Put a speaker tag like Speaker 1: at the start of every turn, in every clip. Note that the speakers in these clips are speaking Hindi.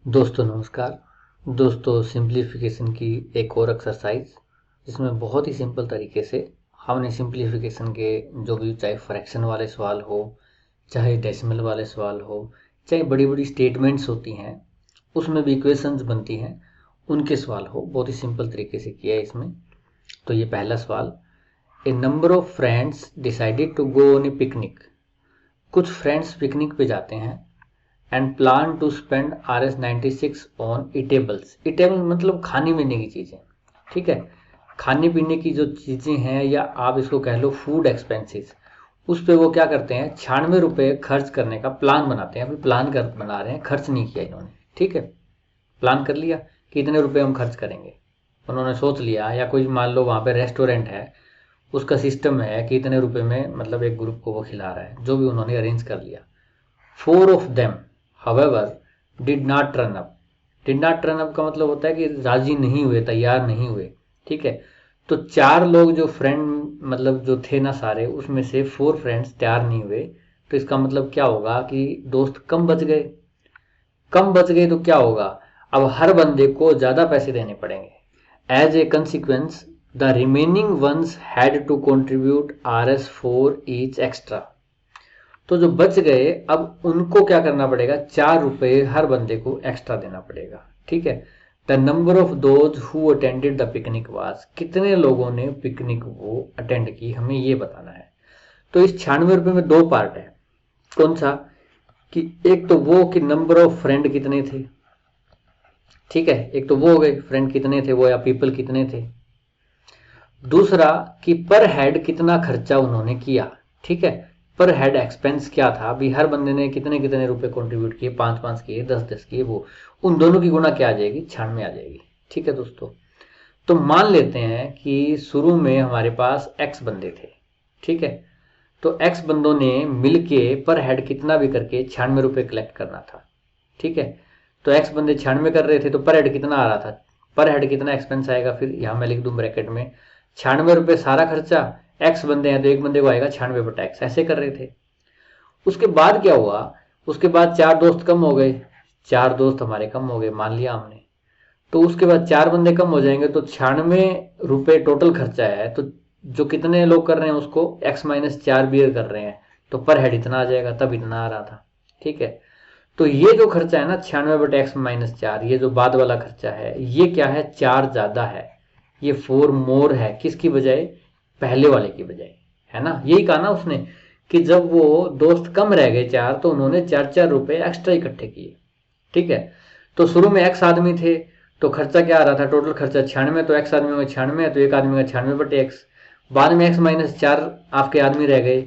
Speaker 1: दोस्तों नमस्कार। दोस्तों सिंप्लीफिकेशन की एक और एक्सरसाइज जिसमें बहुत ही सिंपल तरीके से हमने सिंप्लीफिकेशन के जो भी चाहे फ्रैक्शन वाले सवाल हो, चाहे डेसिमल वाले सवाल हो, चाहे बड़ी बड़ी स्टेटमेंट्स होती हैं उसमें भी इक्वेशंस बनती हैं, उनके सवाल हो, बहुत ही सिंपल तरीके से किया है इसमें। तो ये पहला सवाल, a number of friends decided to go on a picnic. कुछ फ्रेंड्स पिकनिक पे जाते हैं and plan to spend Rs96 on eatables. Eatable मतलब खाने पीने की चीज़ें, ठीक है। खाने पीने की जो चीज़ें हैं या आप इसको कह लो फूड एक्सपेंसेस, उस पे वो क्या करते हैं 96 रुपये खर्च करने का प्लान बनाते हैं। अभी प्लान कर बना रहे हैं, खर्च नहीं किया इन्होंने, ठीक है। प्लान कर लिया कि इतने रुपए हम खर्च करेंगे, उन्होंने सोच लिया। या कोई मान लो वहाँ पे रेस्टोरेंट है, उसका सिस्टम है कि इतने रुपए में मतलब एक ग्रुप को वो खिला रहा है, जो भी उन्होंने अरेंज कर लिया। 4 of them however did not turn up। did not turn up का मतलब होता है कि राजी नहीं हुए, तैयार नहीं हुए, ठीक है। तो 4 लोग जो फ्रेंड मतलब जो थे ना सारे, उसमें से 4 फ्रेंड्स तैयार नहीं हुए। तो इसका मतलब क्या होगा कि दोस्त कम बच गए। कम बच गए तो क्या होगा, अब हर बंदे को ज़्यादा पैसे देने पड़ेंगे। As a consequence the remaining ones had to contribute Rs4 each extra. तो जो बच गए अब उनको क्या करना पड़ेगा, 4 रुपए हर बंदे को एक्स्ट्रा देना पड़ेगा, ठीक है। The number of those who attended the picnic was, कितने लोगों ने पिकनिक को अटेंड की, हमें ये बताना है। तो इस 96 रुपये में 2 पार्ट है। कौन सा, कि एक तो वो कि नंबर ऑफ फ्रेंड कितने थे, ठीक है, एक तो वो हो गए फ्रेंड कितने थे वो, या पीपल कितने थे। दूसरा कि पर हेड कितना खर्चा उन्होंने किया, ठीक है। पर हेड एक्सपेंस क्या था, अभी हर बंदे ने कितने कितने रुपए कंट्रीब्यूट किए, 5-5 किए, 10-10 किए, वो उन दोनों की गुणा क्या आ जाएगी, 96 आ जाएगी, ठीक है दोस्तों। तो मान लेते हैं कि शुरू में हमारे पास x बंदे थे, ठीक है। तो x बंदों ने मिलके पर हेड कितना भी करके 96 रुपये कलेक्ट करना था, ठीक है। तो x बंदे 96 कर रहे थे, तो पर हेड कितना आ रहा था, पर हेड कितना एक्सपेंस आएगा, फिर यहाँ मैं लिख दूं ब्रैकेट में 96 रुपये सारा खर्चा, x बंदे हैं तो एक बंदे को आएगा 96/x, ऐसे कर रहे थे। उसके बाद क्या हुआ, उसके बाद 4 दोस्त कम हो गए, 4 दोस्त हमारे कम हो गए मान लिया हमने। तो उसके बाद 4 बंदे कम हो जाएंगे, तो 96 रुपये टोटल खर्चा है। तो जो कितने लोग कर रहे हैं उसको x-4 बियर कर रहे हैं, तो पर हेड इतना आ जाएगा, तब इतना आ रहा था, ठीक है। तो ये जो खर्चा है ना 96/x-4, ये जो बाद वाला खर्चा है, ये क्या है, 4 ज्यादा है, ये 4 मोर है, किसकी बजाय, पहले वाले की बजाय, है ना। यही कहा ना उसने कि जब वो दोस्त कम रह गए 4, तो उन्होंने 4-4 रुपए एक्स्ट्रा इकट्ठे किए, ठीक है। तो शुरू में x आदमी थे, तो खर्चा क्या आ रहा था, टोटल खर्चा 96, तो x आदमी में 96 है, तो एक आदमी का 96/x। बाद में x-4 आपके आदमी रह गए,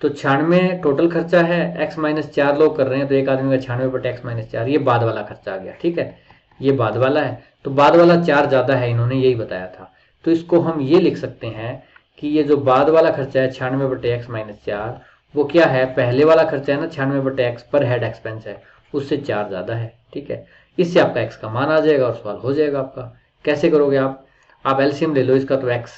Speaker 1: तो 96 टोटल खर्चा है, x-4 लोग कर रहे हैं, तो एक आदमी का 96/x-4, ये बाद वाला खर्चा आ गया, ठीक है। ये बाद वाला है, तो बाद वाला 4 ज्यादा है, इन्होंने यही बताया था। तो इसको हम ये लिख सकते हैं कि ये जो बाद वाला खर्चा है 96/x-4, वो क्या है, पहले वाला खर्चा है ना 96/x, पर हेड एक्सपेंस है, उससे 4 ज्यादा है, ठीक है। इससे आपका x का मान आ जाएगा और सवाल हो जाएगा आपका। कैसे करोगे आप एलसीएम ले लो इसका, तो x,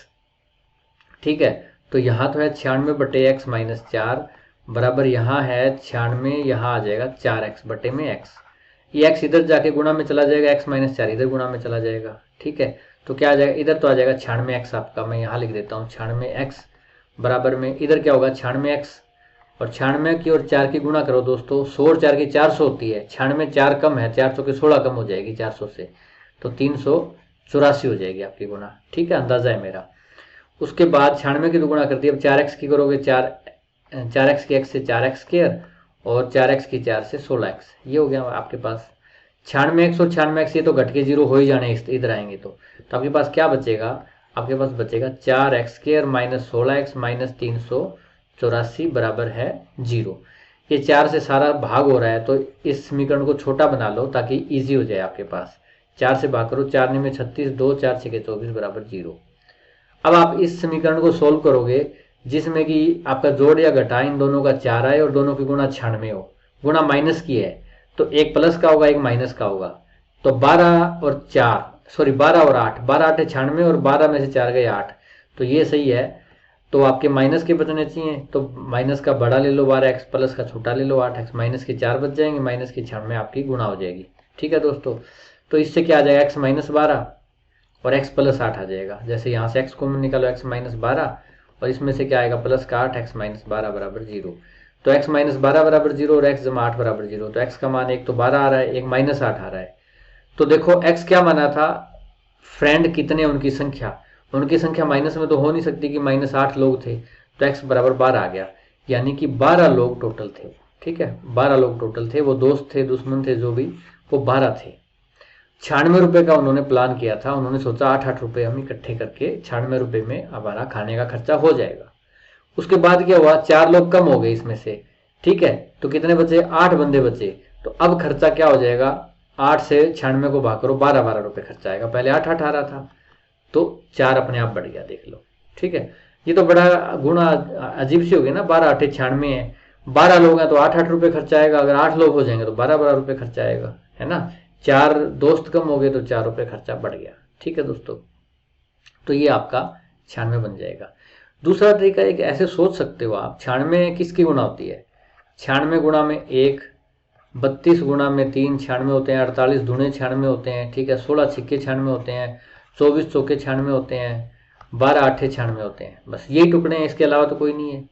Speaker 1: ठीक है। तो यहाँ तो है 96/x-4 बराबर, यहाँ है 96, यहाँ आ जाएगा 4x/x। ये x इधर जाके गुणा में चला जाएगा, x-4 इधर गुणा में चला जाएगा, ठीक है। तो क्या आ जाएगा, इधर तो आ जाएगा 96x आपका, मैं यहाँ लिख देता हूँ 96x बराबर में, इधर क्या होगा 96x, और 96 की और 4 की गुणा करो दोस्तों, 100 और 4 की 400 होती है, 96 4 कम है, 400 के 16 कम हो जाएगी 400 से, तो 384 हो जाएगी आपकी गुणा, ठीक है, अंदाजा है मेरा। उसके बाद 96 की दुगुना कर दी, अब 4x की करोगे, 4x की x से 4x², और 4x की 4 से 16x, ये हो गया आपके पास 96x और 96x, ये तो घट के 0 हो ही जाने इधर आएंगे। तो आपके पास क्या बचेगा, आपके पास बचेगा 4x² माइनस 16x माइनस 384 बराबर है 0। ये 4 से सारा भाग हो रहा है, तो इस समीकरण को छोटा बना लो ताकि इजी हो जाए आपके पास। 4 से भाग करो, 4 में 36, 2 4 6 24 बराबर 0। अब आप इस समीकरण को सोल्व करोगे जिसमें कि आपका जोड़ या घटा इन दोनों का 4 आए और दोनों की गुणा 96 हो, गुणा माइनस की है, तो एक प्लस का होगा एक माइनस का होगा। तो 12 और 8, 12 8 है 96, और 12 में से 4 गए 8, तो ये सही है। तो आपके माइनस के बचने चाहिए, तो माइनस का बड़ा ले लो 12x, प्लस का छोटा ले लो 8x, माइनस के 4 बच जाएंगे, माइनस की 96 आपकी गुणा हो जाएगी, ठीक है दोस्तों, तो इससे क्या आ जाएगा x माइनस 12 और x प्लस 8 आ जाएगा। जैसे यहाँ से x कॉमन निकालो, x माइनस 12 और इसमें से क्या आएगा प्लस का 8, x माइनस 12 बराबर 0। तो x माइनस 12 बराबर 0 और x जमा 8 बराबर 0। तो x का मान एक तो 12 आ रहा है, एक माइनस 8 आ रहा है। तो देखो x क्या माना था, फ्रेंड कितने उनकी संख्या माइनस में तो हो नहीं सकती कि माइनस 8 लोग थे, तो x बराबर 12 आ गया, यानी कि 12 लोग टोटल थे। ठीक है, 12 लोग टोटल थे, वो दोस्त थे दुश्मन थे जो भी, वो 12 थे। 96 रुपए का उन्होंने प्लान किया था, उन्होंने सोचा 8-8 रुपए हम इकट्ठे करके 96 रुपए में हमारा खाने का खर्चा हो जाएगा। उसके बाद क्या हुआ, 4 लोग कम हो गए इसमें से। ठीक है, तो कितने बचे, 8 बंदे बचे। तो अब खर्चा क्या हो जाएगा, 8 से 96 को भाग करो, 12-12 रुपए खर्चा आएगा। पहले 8-8 आ रहा था, तो 4 अपने आप बढ़ गया, देख लो। ठीक है, ये तो बड़ा गुणा अजीब सी हो गई ना, 12 8 96 है, 12 लोग हैं तो 8-8 रुपए खर्चा आएगा, अगर 8 लोग हो जाएंगे तो 12-12 रुपए खर्चा आएगा, है ना। 4 दोस्त कम हो गए तो 4 रुपए खर्चा बढ़ गया। ठीक है दोस्तों, तो ये आपका 96 बन जाएगा। दूसरा तरीका एक ऐसे सोच सकते हो आप, 96 किसकी गुणा होती है, 96 गुणा में 1, 32 गुणा में 3 96 होते हैं, 48 दूने 96 होते हैं। ठीक है, 16 छिक्के 96 होते हैं, 24 चौके 96 होते हैं, 12 आठे 96 होते हैं। बस यही टुकड़े हैं, इसके अलावा तो कोई नहीं है।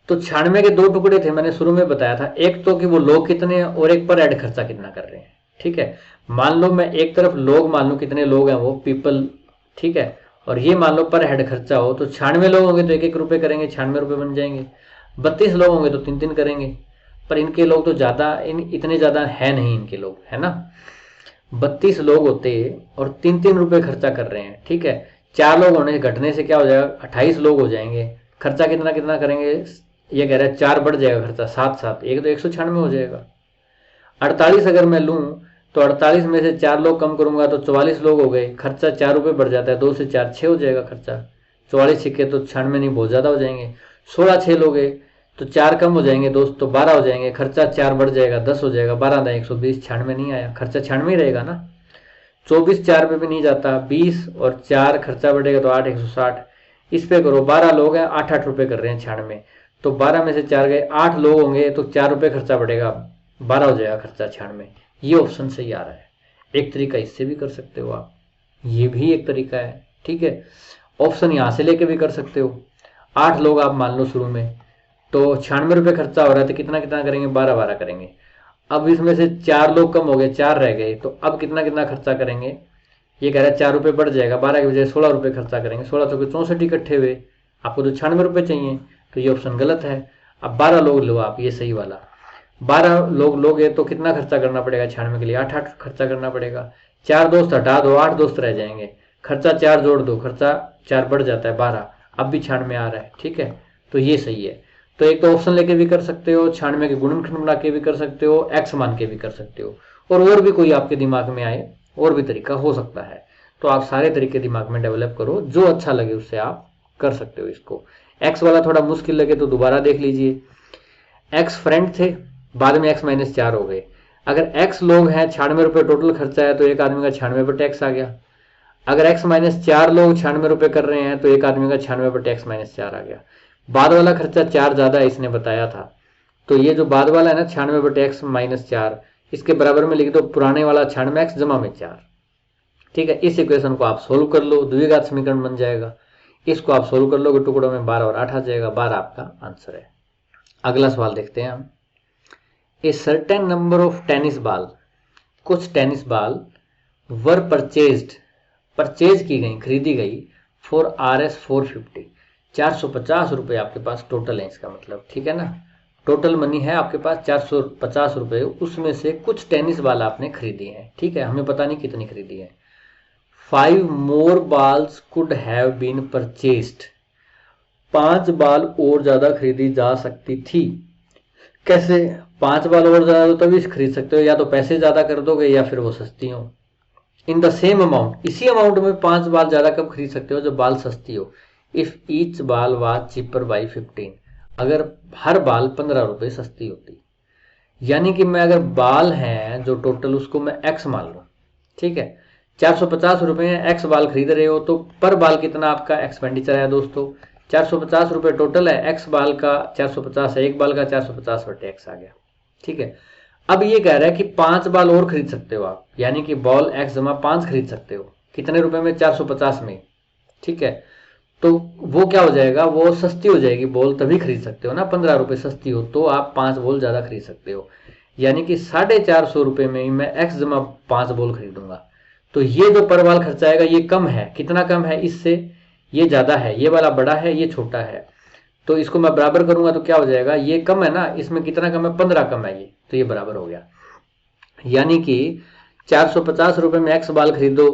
Speaker 1: तो 96 के 2 टुकड़े थे, मैंने शुरू में बताया था, एक तो कि वो लोग कितने हैं और एक पर ऐड खर्चा कितना कर रहे हैं। ठीक है, मान लो मैं एक तरफ लोग मान लो कितने लोग हैं वो पीपल, ठीक है, और ये मान लो पर हेड खर्चा हो, तो 96 लोग होंगे तो 1-1 रुपए करेंगे, 96 रुपए बन जाएंगे। 32 लोग होंगे तो 3-3 करेंगे, पर इनके लोग तो ज्यादा, इतने ज्यादा है नहीं इनके लोग, है ना। 32 लोग होते और 3-3 रुपए खर्चा कर रहे हैं। ठीक है, 4 लोग होने घटने से क्या हो जाएगा, 28 लोग हो जाएंगे। खर्चा कितना कितना करेंगे, ये कह रहा है 4 बढ़ जाएगा खर्चा, 7-7 एक तो 196 हो जाएगा। 48 अगर मैं लूं तो 48 में से 4 लोग कम करूंगा तो 44 लोग हो गए, खर्चा 4 रुपए बढ़ जाता है, 2 से 4 6 हो जाएगा खर्चा। 44 छिक्के तो 96 नहीं, बहुत ज्यादा हो जाएंगे। 16 6 लोग तो 4 कम हो जाएंगे दोस्त, तो 12 हो जाएंगे, खर्चा 4 बढ़ जाएगा, 10 हो जाएगा, 12 दाएं 120, 96 नहीं आया, खर्चा 96 ही रहेगा ना। 24 4 पे भी नहीं जाता, 20 और 4 खर्चा बढ़ेगा तो 8 160। इस पे करो, 12 लोग हैं, 8-8 रुपए कर रहे हैं 96, तो 12 में से 4 गए, 8 लोग होंगे तो 4 रुपए खर्चा बढ़ेगा, 12 हो जाएगा खर्चा 96। ये ऑप्शन सही आ रहा है। एक तरीका इससे भी कर सकते हो आप, ये भी एक तरीका है। ठीक है, ऑप्शन यहां से लेके भी कर सकते हो। 8 लोग आप मान लो शुरू में, तो 96 रुपए खर्चा हो रहा है, तो कितना कितना करेंगे, 12-12 करेंगे। अब इसमें से 4 लोग कम हो गए, 4 रह गए, तो अब कितना कितना खर्चा करेंगे, ये कह रहा है 4 रुपए बढ़ जाएगा, 12 के बजाय 16 रुपए खर्चा करेंगे, 16 तो 64 इकट्ठे हुए, आपको तो 96 रुपए चाहिए, तो ये ऑप्शन गलत है। अब 12 लोग लो आप, ये सही वाला। 12 लोग लोगे तो कितना खर्चा करना पड़ेगा 96 के लिए, 8-8 खर्चा करना पड़ेगा। 4 दोस्त हटा दो, 8 दोस्त रह जाएंगे, खर्चा 4 जोड़ दो, खर्चा 4 बढ़ जाता है 12, अब भी 96 आ रहा है। ठीक है, तो ये सही है। तो एक तो ऑप्शन लेके भी कर सकते हो, 96 के गुणनखंड बना के भी कर सकते हो, एक्स मान के भी कर सकते हो, और भी कोई आपके दिमाग में आए और भी तरीका हो सकता है। तो आप सारे तरीके दिमाग में डेवलप करो, जो अच्छा लगे उससे आप कर सकते हो इसको। एक्स वाला थोड़ा मुश्किल लगे तो दोबारा देख लीजिए। एक्स फ्रेंड थे, बाद में एक्स माइनस 4 हो गए। अगर एक्स लोग हैं, 96 रुपए टोटल खर्चा है, तो एक आदमी का 96 पर टैक्स आ गया। अगर एक्स माइनस 4 लोग 96 रुपए कर रहे हैं, तो एक आदमी का 96 पर टैक्स माइनस 4 आ गया। बाद वाला खर्चा 4 ज्यादा है, इसने बताया था, तो ये जो बाद वाला है ना 96 पर टैक्स माइनस 4, इसके बराबर में लिख दो पुराने वाला 96 एक्स जमा में 4। ठीक है, इस इक्वेशन को आप सोल्व कर लो, द्विघात समीकरण बन जाएगा। इसको आप सोल्व कर लोगे, टुकड़ों में 12 और 8 आ जाएगा, 12 आपका आंसर है। अगला सवाल देखते हैं हम। A certain number of tennis ball, कुछ टेनिस बॉल वर परचेज की गई, खरीदी गई फॉर RS 450, 450 रुपए आपके पास टोटल है इसका मतलब। ठीक है ना, टोटल मनी है आपके पास 450 रुपए, उसमें से कुछ टेनिस बॉल आपने खरीदी है। ठीक है, हमें पता नहीं कितनी खरीदी है। 5 more balls could have been purchased, 5 बाल और ज्यादा खरीदी जा सकती थी। कैसे, 5 बाल और ज्यादा तो तभी खरीद सकते हो, या तो पैसे ज्यादा कर दोगे या फिर वो सस्ती हो। इन द सेम अमाउंट, इसी अमाउंट में 5 बाल ज्यादा कब खरीद सकते हो, जब बाल सस्ती हो। इफ ईच बाल वाज चीपर बाई 15, अगर हर बाल 15 रुपए सस्ती होती। यानी कि मैं अगर बाल हैं जो टोटल, उसको मैं एक्स मान लूं। ठीक है, 450 रुपए एक्स बाल खरीद रहे हो, तो पर बाल कितना आपका एक्सपेंडिचर है दोस्तों, 450 रुपए टोटल है, एक्स बाल का 450 है, एक बाल का 450 पर टैक्स आ गया। ठीक है, अब ये कह रहा है कि 5 बॉल और खरीद सकते हो आप, यानी कि बॉल x जमा 5 खरीद सकते हो। कितने रुपए में? 450 में। ठीक है, तो वो क्या हो जाएगा, वो सस्ती हो जाएगी बॉल, तभी खरीद सकते हो ना। 15 रुपए सस्ती हो तो आप 5 बॉल ज्यादा खरीद सकते हो, यानी कि 450 रुपए में ही मैं x जमा 5 बॉल खरीदूंगा। तो ये जो पर बॉल खर्चा आएगा ये कम है। कितना कम है? इससे ये ज्यादा है, ये वाला बड़ा है, ये छोटा है। तो इसको मैं बराबर करूंगा तो क्या हो जाएगा, ये कम है ना, इसमें कितना कम है? 15 कम है ये, तो ये बराबर हो गया। यानी कि 450 रुपए में x बाल खरीदो,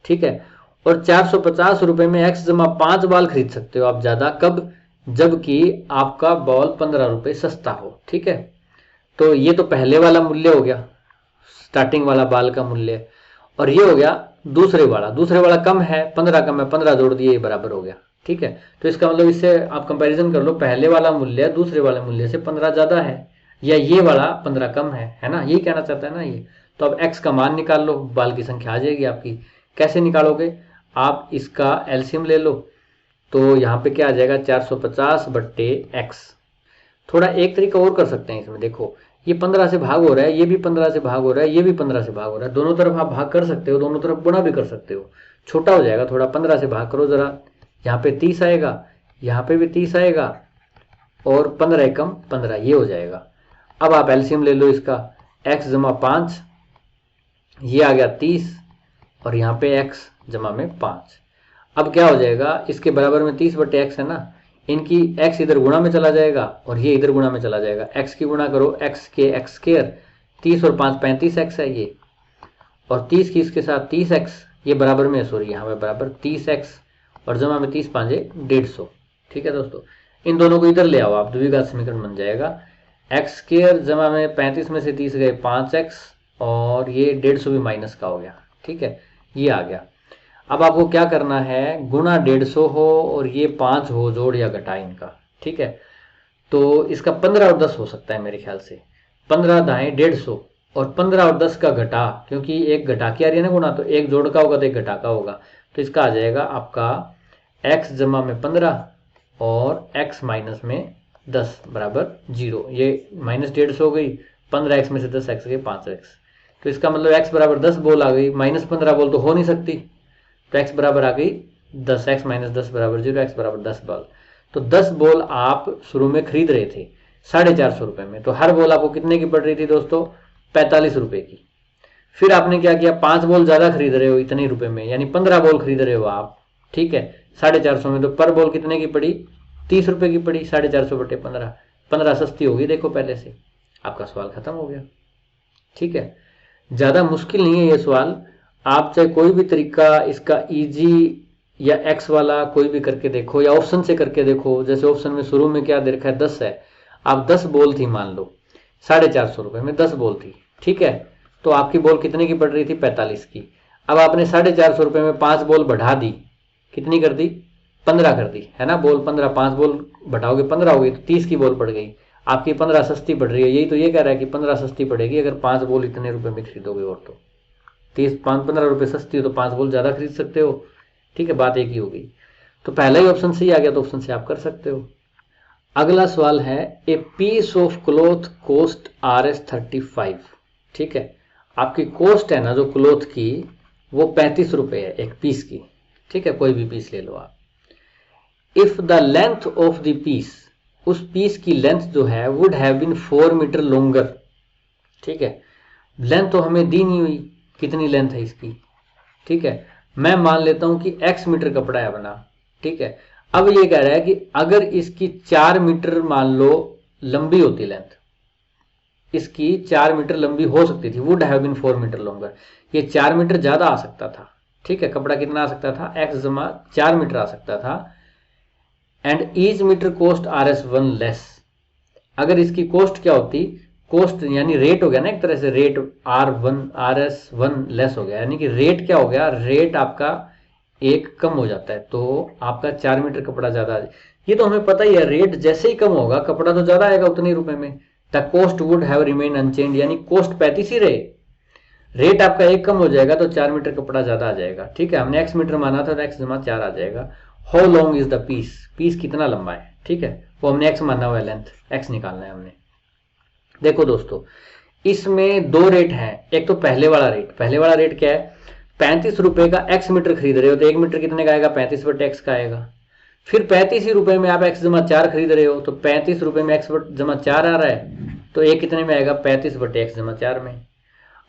Speaker 1: ठीक है, और 450 रुपए में x जमा 5 बाल खरीद सकते हो आप ज्यादा। कब? जबकि आपका बॉल 15 रुपए सस्ता हो। ठीक है, तो ये तो पहले वाला मूल्य हो गया, स्टार्टिंग वाला बाल का मूल्य, और ये हो गया दूसरे वाला। दूसरे वाला कम है, 15 कम है, 15 जोड़ दिए, ये बराबर हो गया। ठीक है, तो इसका मतलब इससे आप कंपैरिजन कर लो, पहले वाला मूल्य दूसरे वाले मूल्य से 15 ज्यादा है, या ये वाला 15 कम है ना, यही कहना चाहता है ना ये। तो अब x का मान निकाल लो, बाल की संख्या आ जाएगी आपकी। कैसे निकालोगे? आप इसका एलसीएम ले लो, तो यहाँ पे क्या आ जाएगा, 450 बट्टे x। थोड़ा एक तरीका और कर सकते हैं इसमें, देखो ये 15 से भाग हो रहा है, ये भी 15 से भाग हो रहा है, ये भी 15 से भाग हो रहा है, दोनों तरफ आप भाग कर सकते हो, दोनों तरफ गुणा भी कर सकते हो। छोटा हो जाएगा थोड़ा, 15 से भाग करो जरा, यहाँ पे 30 आएगा, यहाँ पे भी 30 आएगा, और 15 एकम 15, ये हो जाएगा। अब आप एलसीएम ले लो इसका, x जमा 5, ये आ गया 30, और यहाँ पे x जमा में 5। अब क्या हो जाएगा, इसके बराबर में 30 बटे x है ना, इनकी x इधर गुणा में चला जाएगा और ये इधर गुणा में चला जाएगा। x की गुणा करो, x के x स्क्वायर, 30 और 5 35x है ये, और 30 की इसके साथ 30x, ये बराबर में, सॉरी यहाँ पे बराबर 30x, और जमा में 30 5 150। ठीक है दोस्तों, इन दोनों को इधर ले आओ आप, द्विघात समीकरण बन जाएगा। x स्क्वायर जमा में 35 में से 30 गए 5x, और ये 150 भी माइनस का हो गया। ठीक है, ये आ गया। अब आपको क्या करना है, गुणा 150 हो और ये 5 हो, जोड़ या घटा इनका। ठीक है, तो इसका 15 और 10 हो सकता है मेरे ख्याल से। 15 दाएं 150, और 15 और 10 का घटा, क्योंकि एक घटा की आ रही है ना गुणा, तो एक जोड़ का होगा तो एक घटा का होगा, तो इसका आ जाएगा आपका x जमा में 15 और x माइनस में 10 बराबर 0। ये माइनस 150 हो गई, 15x में से 10x गए 5x, तो इसका मतलब x बराबर 10 बोल आ गई, माइनस 15 बोल तो हो नहीं सकती, तो x बराबर आ गई 10, x माइनस 10 बराबर 0, x बराबर 10 बॉल। तो 10 बॉल आप शुरू में खरीद रहे थे 450 रुपए में, तो हर बॉल आपको कितने की पड़ रही थी दोस्तों, 45 रुपए की। फिर आपने क्या किया, 5 बॉल ज्यादा खरीद रहे हो इतने रुपए में, यानी 15 बॉल खरीद रहे हो आप। ठीक है, 450 में, तो पर बॉल कितने की पड़ी, 30 रुपए की पड़ी। 450 बटे 15, 15 सस्ती होगी देखो पहले से। आपका सवाल खत्म हो गया। ठीक है, ज्यादा मुश्किल नहीं है ये सवाल, आप चाहे कोई भी तरीका इसका इजी या एक्स वाला कोई भी करके देखो, या ऑप्शन से करके देखो। जैसे ऑप्शन में शुरू में क्या दे रखा है, 10 है, आप 10 बॉल थी मान लो, 450 रुपए में 10 बॉल थी। ठीक है, तो आपकी बॉल कितने की पड़ रही थी, 45 की। अब आपने 450 रुपए में 5 बॉल बढ़ा दी, कितनी कर दी, 15 कर दी, है ना। बॉल 15, 5 बॉल बढ़ाओगे 15 हो गई, तो 30 की बॉल पड़ गई आपकी, 15 सस्ती पड़ रही है। यही तो ये कह रहा है कि 15 सस्ती पड़ेगी अगर 5 बॉल इतने रुपए में खरीदोगे, और तो 15 रुपए सस्ती हो तो 5 बॉल ज्यादा खरीद सकते हो। ठीक है, बात एक ही हो गई। तो पहला ही ऑप्शन सही आ गया, तो ऑप्शन से आप कर सकते हो। अगला सवाल है, a piece of cloth cost Rs35। ठीक है, आपकी कोस्ट है ना जो क्लोथ की, वो 35 रुपए है एक पीस की। ठीक है, कोई भी पीस ले लो आप। If the length of the piece, उस पीस की लेंथ जो है would have been 4 metre longer. ठीक है, लेंथ तो हमें दी नहीं हुई, कितनी लेंथ है इसकी। ठीक है, मैं मान लेता हूं कि x मीटर कपड़ा है बना। ठीक है, अब ये कह रहा है कि अगर इसकी 4 मीटर मान लो लंबी होती लेंथ, इसकी 4 मीटर लंबी हो सकती थी, would have been 4 metre longer, ये 4 मीटर ज्यादा आ सकता था। ठीक है, कपड़ा कितना आ सकता था, x जमा 4 मीटर आ सकता था। And each metre cost Rs1 less. अगर इसकी कोस्ट क्या होती, कोस्ट यानी रेट हो गया ना एक तरह से, रेट Rs1 लेस हो गया, यानी कि रेट क्या हो गया, रेट आपका एक कम हो जाता है, तो आपका 4 मीटर कपड़ा ज्यादा। ये तो हमें पता ही है, रेट जैसे ही कम होगा कपड़ा तो ज्यादा आएगा उतने रुपए में। The cost would have remained unchanged, यानी कोस्ट 35 ही रहे, रेट आपका एक कम हो जाएगा तो 4 मीटर कपड़ा ज्यादा आ जाएगा। ठीक है, हमने x मीटर माना था तो x जमा 4 आ जाएगा। How long is the piece, piece कितना लंबा है। ठीक है, वो हमने x माना हुआ है, लेंथ x निकालना है हमने। देखो दोस्तों, इसमें दो रेट हैं। एक तो पहले वाला रेट क्या है, 35 रुपए का एक्स मीटर खरीद रहे हो तो 1 मीटर कितने का आएगा, 35 बटे एक्स का आएगा। फिर 35 ही रुपए में आप एक्स जमा 4 खरीद रहे हो तो 35 रुपए में एक्स जमा 4 आ रहा है, तो एक कितने में आएगा, 35 बटे एक्स जमा 4 में।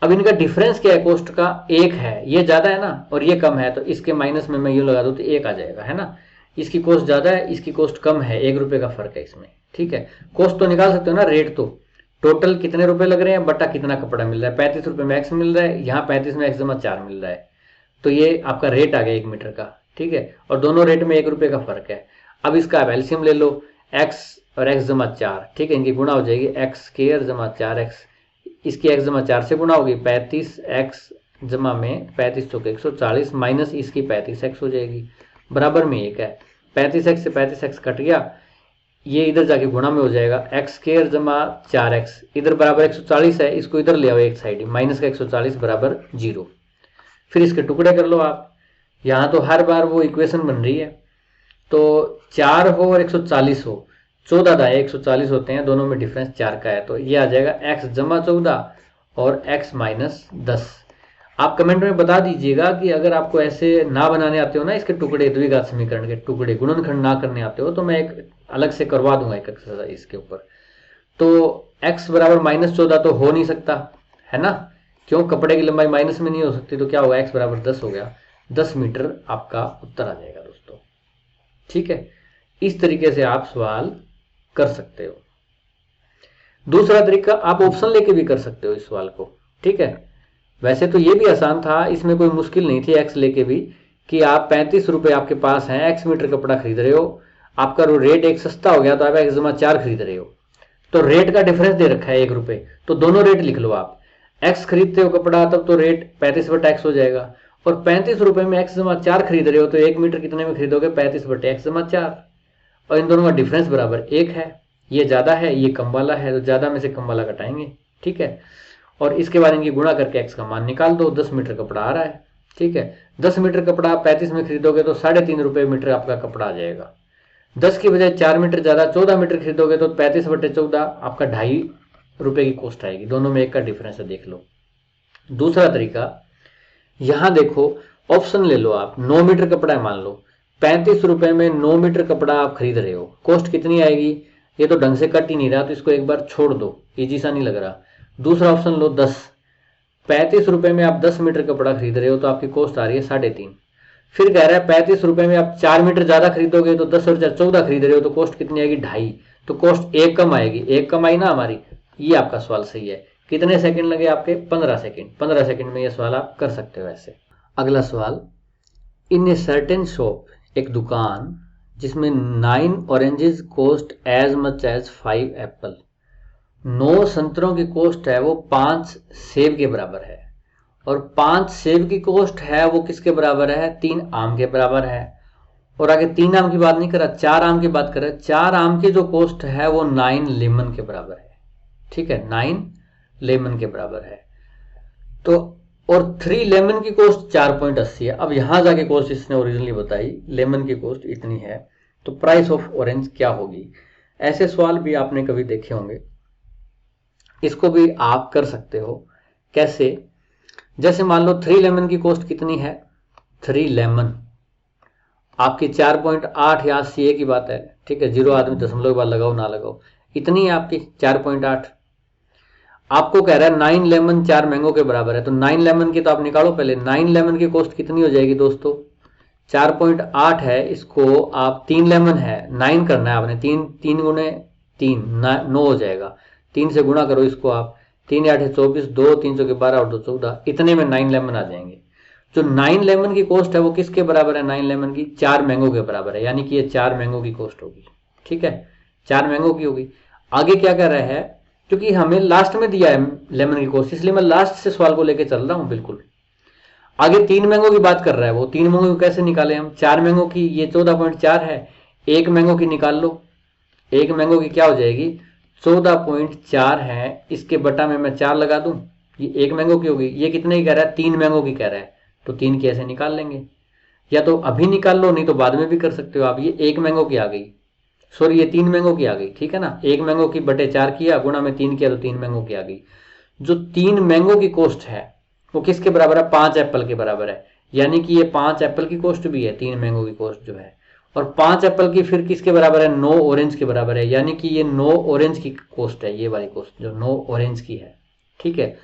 Speaker 1: अब इनका डिफरेंस क्या है, कॉस्ट का एक है, ये ज्यादा है ना और ये कम है, तो इसके माइनस में मैं यूं लगा दूं तो एक आ जाएगा, है ना। इसकी कॉस्ट ज्यादा है, इसकी कॉस्ट कम है, 1 रुपए का फर्क है इसमें, ठीक है। कॉस्ट तो निकाल सकते हो ना, रेट तो टोटल कितने रुपए लग रहे हैं बटा कितना कपड़ा मिल रहा है, 35 रुपए में एक्स मिल रहा है, यहाँ 35 में एक्स जमा 4 मिल रहा है, तो ये आपका रेट आ गया 1 मीटर का, ठीक है। और दोनों रेट में 1 रुपए का फर्क है। अब इसका आप एलसीएम ले लो, एक्स और एक्स जमा 4, ठीक है, इनकी गुणा हो जाएगी, एक्स स्क्वायर जमा 4x, इसकी एक्स जमा 4 से गुणा होगी, 35 एक्स जमा में 35 चौके 140 माइनस इसकी 35 एक्स हो जाएगी, बराबर में 1 है। 35 एक्स से 35 एक्स कट गया, ये इधर जाके गुणा में हो जाएगा, एक्स स्क्वायर जमा 4x, इधर बराबर 140 है, इसको इधर ले आओ एक साइड, माइनस का 140 बराबर 0। फिर इसके टुकड़े कर लो आप, यहाँ तो हर बार वो इक्वेशन बन रही है, तो 4 हो और 140 हो, 14 दाएं 140 होते हैं, दोनों में डिफरेंस 4 का है, तो ये आ जाएगा x जमा 14 और x माइनस 10। आप कमेंट में बता दीजिएगा कि अगर आपको ऐसे ना बनाने आते हो ना, इसके टुकड़े, द्विघात समीकरण के टुकड़े गुणनखंड ना करने आते हो, तो मैं एक अलग से करवा दूंगा एक एक्सरसाइज इसके ऊपर। तो x बराबर -14 तो हो नहीं सकता, है ना, क्यों, कपड़े की लंबाई माइनस में नहीं हो सकती, तो क्या होगा, x बराबर 10 हो गया, 10 मीटर आपका उत्तर आ जाएगा दोस्तों, ठीक है। इस तरीके से आप सवाल कर सकते हो। दूसरा तरीका, आप ऑप्शन लेके भी कर सकते हो इस सवाल को, ठीक है। वैसे तो ये भी आसान था, इसमें कोई मुश्किल नहीं थी एक्स लेके भी, कि आप 35 रुपए आपके पास हैं, एक्स मीटर कपड़ा खरीद रहे हो, आपका रेट एक सस्ता हो गया तो आप एक्स जमा 4 खरीद रहे हो, तो रेट का डिफरेंस दे रखा है 1 रुपए, तो दोनों रेट लिख लो आप। एक्स खरीदते हो कपड़ा तब तो रेट 35 बटा एक्स हो जाएगा, और 35 रुपए में एक्स जमा 4 खरीद रहे हो तो 1 मीटर कितने में खरीदोगे, 35 बटे एक्स जमा 4, और इन दोनों का डिफरेंस बराबर 1 है, ये ज्यादा है ये कम वाला है, तो ज्यादा में से कम वाला घटाएंगे, ठीक है। और इसके बाद इनकी गुणा करके एक्स का मान निकाल दो, 10 मीटर कपड़ा आ रहा है, ठीक है। 10 मीटर कपड़ा आप 35 में खरीदोगे तो 3.5 रुपए मीटर आपका कपड़ा आ जाएगा। 10 की बजाय 4 मीटर ज्यादा 14 मीटर खरीदोगे तो 35 बटे 14 आपका 2.5 रुपए की कॉस्ट आएगी, दोनों में 1 का डिफरेंस है, देख लो। दूसरा तरीका, यहां देखो ऑप्शन ले लो आप, 9 मीटर कपड़ा है मान लो, 35 रुपए में 9 मीटर कपड़ा आप खरीद रहे हो, कॉस्ट कितनी आएगी, ये तो ढंग से कट ही नहीं रहा, तो इसको एक बार छोड़ दो, इजी सा नहीं लग रहा। दूसरा ऑप्शन लो 10, 35 रुपए में आप 10 मीटर कपड़ा खरीद रहे हो तो आपकी कॉस्ट आ रही है 3.5। फिर कह रहा है 35 रुपए में आप 4 मीटर ज्यादा खरीदोगे तो 10 और 4 14 खरीद रहे हो तो कॉस्ट कितनी आएगी, 2.5, तो कॉस्ट 1 कम आएगी, 1 कम आई ना हमारी। ये आपका सवाल सही है। कितने सेकंड लगे आपके, 15 सेकंड। 15 सेकंड में ये सवाल आप कर सकते हो ऐसे। अगला सवाल, इन ए सर्टेन शॉप, एक दुकान जिसमें 9 oranges cost as much as 5 apple, 9 संतरों की कॉस्ट है वो 5 सेब के बराबर है, और 5 सेब की कॉस्ट है वो किसके बराबर है, 3 आम के बराबर है। और आगे 3 आम की बात नहीं कर रहा, 4 आम की बात कर रहा है। 4 आम की जो कॉस्ट है वो 9 लेमन के बराबर है, ठीक है, 9 लेमन के बराबर है। तो और 3 लेमन की कॉस्ट 4.80 है। अब यहां जाके कॉस्ट इसने ओरिजिनली बताई, लेमन की कॉस्ट इतनी है, तो प्राइस ऑफ ऑरेंज क्या होगी। ऐसे सवाल भी आपने कभी देखे होंगे, इसको भी आप कर सकते हो। कैसे, जैसे मान लो 3 लेमन की कॉस्ट कितनी है, 3 लेमन आपकी 4.8, या सीए की बात है, ठीक है, 0 आदमी दशमलव के बाद लगाओ ना लगाओ, इतनी है आपकी 4.8। आपको कह रहा है 9 लेमन 4 मैंगो के बराबर है, तो 9 लेमन की तो आप निकालो पहले। 9 लेमन की कॉस्ट कितनी हो जाएगी दोस्तों, 4.8 है, इसको आप 3 लेमन है 9 करना है आपने, 3 गुणे 3 9 हो जाएगा, 3 से गुणा करो इसको आप, 3 8 24, 2 3 के 12 और 2 14, इतने में 9 लेमन आ जाएंगे। जो 9 लेमन की कॉस्ट है वो किसके बराबर है, 9 लेमन की 4 मैंगो के बराबर है, यानी कि ये 4 मैंगो की कॉस्ट होगी, ठीक है, 4 मैंगो की होगी। आगे क्या कर रहा है, क्योंकि हमें लास्ट में दिया है लेमन की कॉस्ट, इसलिए मैं लास्ट से सवाल को लेकर चल रहा हूं बिल्कुल। आगे 3 मैंगो की बात कर रहा है वो, 3 मैंगो की कैसे निकाले हम, 4 मैंगो की ये 14.4 है, 1 मैंगो की निकाल लो, 1 मैंगो की क्या हो जाएगी 14.4 है, इसके बटा में मैं 4 लगा दूं, ये 1 मैंगो की होगी। ये कितने की कह रहा है, 3 मैंगो की कह रहा है, तो 3 की ऐसे निकाल लेंगे, या तो अभी निकाल लो नहीं तो बाद में भी कर सकते हो आप। ये 1 मैंगो की आ गई, सॉरी ये 3 मैंगो की आ गई, ठीक है ना, 1 मैंगो की बटे 4 किया, गुणा में 3 किया तो 3 मैंगो की आ गई। जो 3 मैंगो की कॉस्ट है वो किसके बराबर है? 5 एप्पल के बराबर है। यानी कि ये 5 एप्पल की कॉस्ट भी है, 3 मैंगो की कॉस्ट जो है, और 5 एप्पल की फिर किसके बराबर है? 9 ऑरेंज के बराबर है। यानी कि ये 9 ऑरेंज की कॉस्ट है, ये वाली कॉस्ट जो 9 ऑरेंज की है। ठीक है,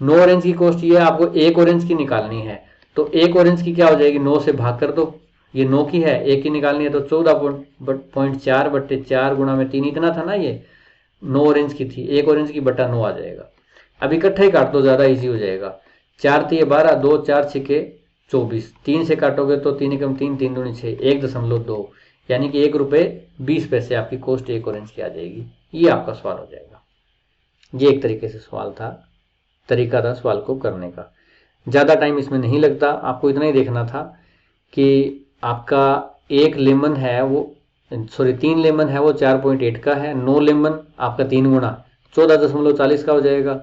Speaker 1: 9 ऑरेंज की कॉस्ट ये आपको 1 ऑरेंज की निकालनी है। तो 1 ऑरेंज की क्या हो जाएगी? 9 से भाग कर दो, ये 9 की है, 1 की निकालनी है तो 14.4 बट्टे 4 गुणा में 3 इतना था ना, ये 9 ऑरेंज की थी, 1 ऑरेंज की बटा 9 आ जाएगा। अब इकट्ठा ही काट दो, ज़्यादा इजी हो जाएगा। 4 3 12, 2 4 6 24, 3 से काटोगे तो 3 एकम 3, 3 दूनी 6, 1.2, यानी कि 1 रुपये 20 पैसे आपकी कॉस्ट 1 ऑरेंज की आ जाएगी। ये आपका सवाल हो जाएगा। ये एक तरीके से सवाल था, तरीका था सवाल को करने का। ज़्यादा टाइम इसमें नहीं लगता, आपको इतना ही देखना था कि आपका 1 लेमन है वो, सॉरी 3 लेमन है वो 4.8 का है, 9 लेमन आपका 3 गुना 14.40 का हो जाएगा।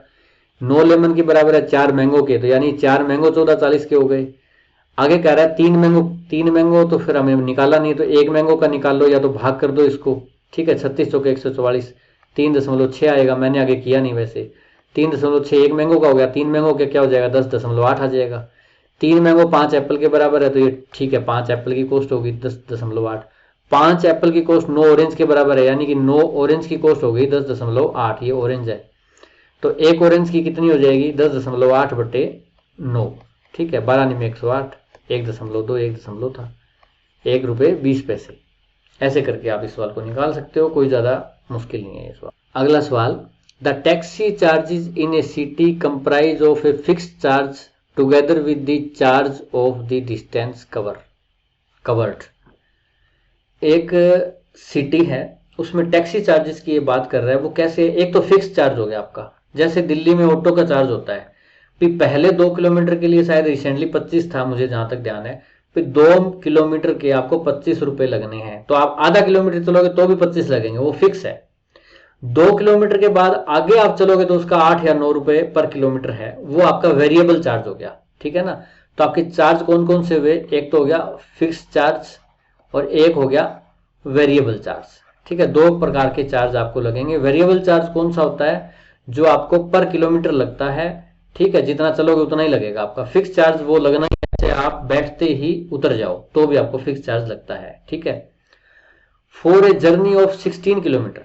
Speaker 1: 9 लेमन के बराबर है 4 मैंगो के, तो यानी 4 मैंगो 14.40 के हो गए। आगे कह रहा है 3 मैंगो तो फिर हमें निकाला नहीं, तो 1 मैंगो का निकाल लो या तो भाग कर दो इसको। ठीक है, 36 चौके 144, 3.6 आएगा, मैंने आगे किया नहीं वैसे। 3.6 1 मैंगो का हो गया, 3 मैंगो के क्या हो जाएगा? 10.8 आ जाएगा। 3 मैंगो 5 एप्पल के बराबर है, तो ये ठीक है, 5 एप्पल की कॉस्ट होगी 10.8। 5 एप्पल की कॉस्ट 9 ऑरेंज के बराबर है, यानी कि 9 ऑरेंज की कॉस्ट हो गई 10.8, ये ऑरेंज है। तो 1 ऑरेंज की कितनी हो जाएगी? 10.8 बटे 9। ठीक है, 12 में 108, 1.2 1 था, 1 रुपये 20 पैसे। ऐसे करके आप इस सवाल को निकाल सकते हो, कोई ज़्यादा मुश्किल नहीं है ये सवाल। अगला सवाल, the taxi charges in A city comprise of a fixed charge together with the charge of the distance covered. एक सिटी है, उसमें टैक्सी चार्जेस की ये बात कर रहा है। वो कैसे? एक तो फिक्स चार्ज हो गया आपका, जैसे दिल्ली में ऑटो का चार्ज होता है। फिर पहले 2 किलोमीटर के लिए शायद रिसेंटली 25 था, मुझे जहां तक ध्यान है। फिर 2 किलोमीटर के आपको 25 रुपए लगने हैं, तो आप आधा किलोमीटर चलोगे तो भी 25 लगेंगे, वो फिक्स है। 2 किलोमीटर के बाद आगे आप चलोगे तो उसका 8 या 9 रुपए पर किलोमीटर है, वो आपका वेरिएबल चार्ज हो गया। ठीक है ना, तो आपके चार्ज कौन कौन से हुए? एक तो हो गया फिक्स चार्ज और एक हो गया वेरिएबल चार्ज। ठीक है, 2 प्रकार के चार्ज आपको लगेंगे। वेरिएबल चार्ज कौन सा होता है? जो आपको पर किलोमीटर लगता है। ठीक है, जितना चलोगे उतना ही लगेगा आपका। फिक्स चार्ज वो लगना ही है, चाहे आप बैठते ही उतर जाओ तो भी आपको फिक्स चार्ज लगता है। ठीक है, for a journey of 16 kilometre,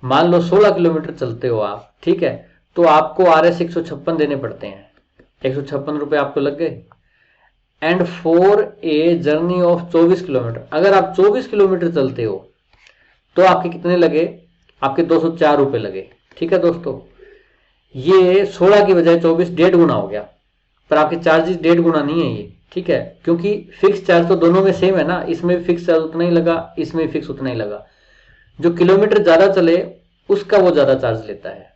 Speaker 1: मान लो 16 किलोमीटर चलते हो आप, ठीक है, तो आपको RS 156 देने पड़ते हैं, 156 रुपए आपको लग गए। And for a journey of 24 kilometre, अगर आप 24 किलोमीटर चलते हो तो आपके कितने लगे? आपके 204 रुपए लगे। ठीक है दोस्तों, ये 16 की बजाय 24 1.5 गुना हो गया, पर आपके चार्जेस 1.5 गुना नहीं है ये। ठीक है, क्योंकि फिक्स चार्ज तो दोनों में सेम है ना, इसमें फिक्स चार्ज उतना ही लगा, इसमें फिक्स उतना ही लगा। जो किलोमीटर ज्यादा चले उसका वो ज्यादा चार्ज लेता है।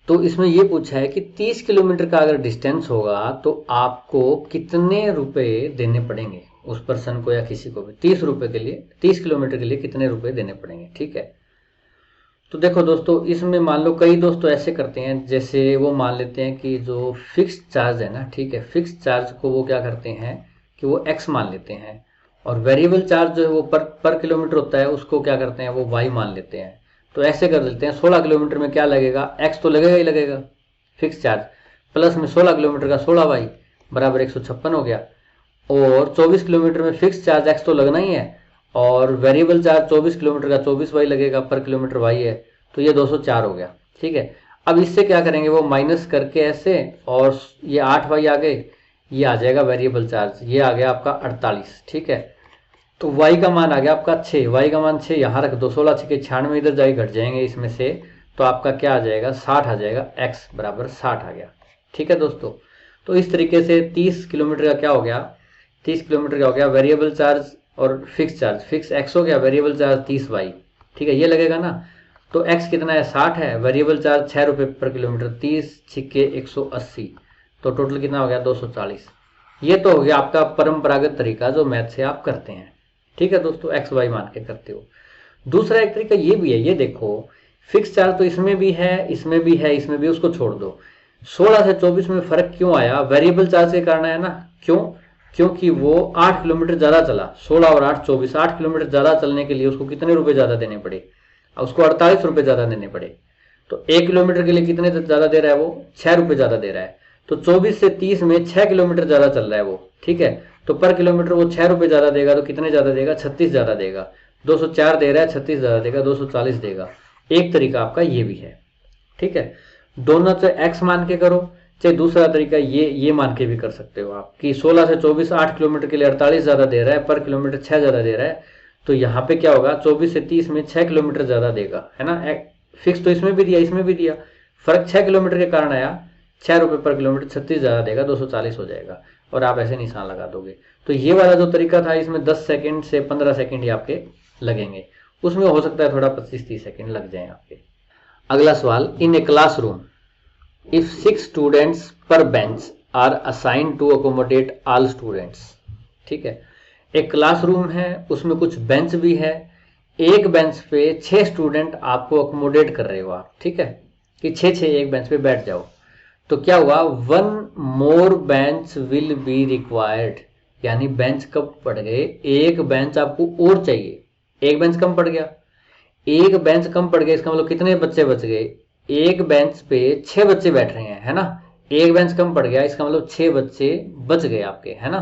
Speaker 1: तो इसमें ये पूछा है कि 30 किलोमीटर का अगर डिस्टेंस होगा तो आपको कितने रुपए देने पड़ेंगे उस पर्सन को या किसी को भी। 30 रुपए के लिए, 30 किलोमीटर के लिए कितने रुपए देने पड़ेंगे। ठीक है, तो देखो दोस्तों, इसमें मान लो कई दोस्तों ऐसे करते हैं, जैसे वो मान लेते हैं कि जो फिक्स चार्ज है ना, ठीक है, फिक्स चार्ज को वो क्या करते हैं कि वो x मान लेते हैं, और वेरिएबल चार्ज जो है वो पर किलोमीटर होता है, उसको क्या करते हैं वो y मान लेते हैं। तो ऐसे कर देते हैं, 16 किलोमीटर में क्या लगेगा? x तो लगेगा ही लगेगा फिक्स चार्ज, प्लस में 16 किलोमीटर का 16y बराबर 156 हो गया, और 24 किलोमीटर में फिक्स चार्ज x तो लगना ही है, और वेरिएबल चार्ज 24 किलोमीटर का 24y लगेगा, पर किलोमीटर y है, तो ये 204 हो गया। ठीक है, अब इससे क्या करेंगे वो माइनस करके ऐसे, और ये 8y आ गए, ये आ जाएगा वेरिएबल चार्ज, ये आ गया आपका 48। ठीक है, तो y का मान आ गया आपका 6, y का मान 6 यहाँ रख दो, 16 6 96 इधर जाए घट जाएंगे इसमें से, तो आपका क्या आ जाएगा? 60 आ जाएगा, x बराबर 60 आ गया। ठीक है दोस्तों, तो इस तरीके से 30 किलोमीटर का क्या हो गया? 30 किलोमीटर का हो गया वेरिएबल चार्ज और फिक्स चार्ज, फिक्स x हो गया, वेरिएबल चार्ज 30y। ठीक है, ये लगेगा ना, तो x कितना है? 60 है, वेरिएबल चार्ज 6 रुपये पर किलोमीटर, 30 छिक्के 180, तो टोटल कितना हो गया? 240। ये तो हो गया आपका परंपरागत तरीका जो मैथ से आप करते हैं। ठीक है दोस्तों, एक्स वाई मान के करते हो। दूसरा एक तरीका ये भी है, ये देखो फिक्स चार्ज तो इसमें भी है, इसमें भी है, इसमें भी, उसको छोड़ दो। 16 से 24 में फर्क क्यों आया? वेरिएबल चार्ज के कारण आया ना। क्यों? क्योंकि वो 8 किलोमीटर ज्यादा चला, 16 और 8 24, 8 किलोमीटर ज्यादा चलने के लिए उसको कितने रुपए ज्यादा देने पड़े? उसको 48 रुपए ज्यादा देने पड़े। तो 1 किलोमीटर के लिए कितने ज़्यादा दे रहा है वो, 6 रुपये ज़्यादा दे रहा है। तो 24 से 30 में 6 किलोमीटर ज़्यादा चल रहा है वो, ठीक है। तो पर किलोमीटर वो 6 रुपये ज़्यादा देगा, तो कितने ज़्यादा देगा, 36 ज़्यादा देगा। 204 दे रहा है, 36 ज़्यादा देगा, 240 देगा। एक तरीका आपका ये भी है, ठीक है। दोनों चाहे एक्स मान के करो, चाहे दूसरा तरीका ये मान के भी कर सकते हो आप कि 16 से 24 8 किलोमीटर के लिए 48 ज़्यादा दे रहा है, पर किलोमीटर 6 ज़्यादा दे रहा है। तो यहाँ पे क्या होगा, 24 से 30 में 6 किलोमीटर ज़्यादा देगा, है ना। फिक्स तो इसमें भी दिया, इसमें भी दिया, फर्क 6 किलोमीटर के कारण आया, 6 रुपये पर किलोमीटर, 36 ज़्यादा देगा, 240 हो जाएगा, और आप ऐसे निशान लगा दोगे। तो ये वाला जो तरीका था, इसमें 10 सेकेंड से 15 सेकेंड ही आपके लगेंगे, उसमें हो सकता है थोड़ा 25-30 सेकेंड लग जाए आपके। अगला सवाल, in a classroom if 6 students per bench are assigned to accommodate all students, ठीक है। एक क्लासरूम है, उसमें कुछ बेंच भी है, एक बेंच पे 6 स्टूडेंट आपको अकोमोडेट कर रहे हो आप, ठीक है, कि 6 एक बेंच पे बैठ जाओ। तो क्या हुआ, 1 मोर बेंच विल बी रिक्वायर्ड, यानी बेंच कब पड़ गए, एक बेंच आपको और चाहिए, एक बेंच कम पड़ गया। एक बेंच कम पड़ गया इसका मतलब कितने बच्चे बच गए, एक बेंच पे 6 बच्चे बैठ रहे हैं, है ना। एक बेंच कम पड़ गया इसका मतलब 6 बच्चे बच गए आपके, है ना।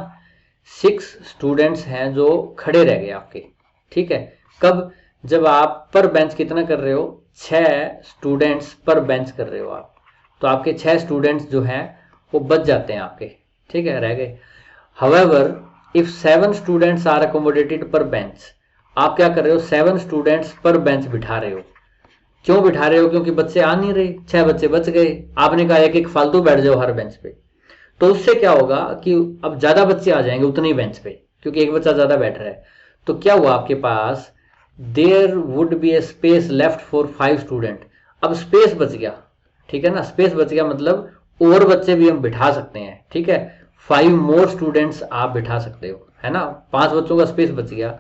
Speaker 1: 6 स्टूडेंट्स हैं जो खड़े रह गए आपके, ठीक है। कब, जब आप पर बेंच कितना कर रहे हो, 6 स्टूडेंट्स पर बेंच कर रहे हो आप, तो आपके 6 स्टूडेंट्स जो हैं वो बच जाते हैं आपके, ठीक है, रह गए। However if 7 students are accommodated per bench, आप क्या कर रहे हो, 7 स्टूडेंट्स पर बेंच बिठा रहे हो। क्यों बिठा रहे हो, क्योंकि बच्चे आ नहीं रहे, 6 बच्चे बच गए, आपने कहा एक एक फालतू बैठ जाओ हर बेंच पे। तो उससे क्या होगा कि अब ज्यादा बच्चे आ जाएंगे उतने ही बेंच पे, क्योंकि एक बच्चा ज्यादा बैठ रहा है। तो क्या हुआ आपके पास, there would be a space left for 5 student, अब स्पेस बच गया, ठीक है ना। स्पेस बच गया मतलब और बच्चे भी हम बिठा सकते हैं, ठीक है। 5 मोर स्टूडेंट्स आप बिठा सकते हो, है ना। 5 बच्चों का स्पेस बच गया,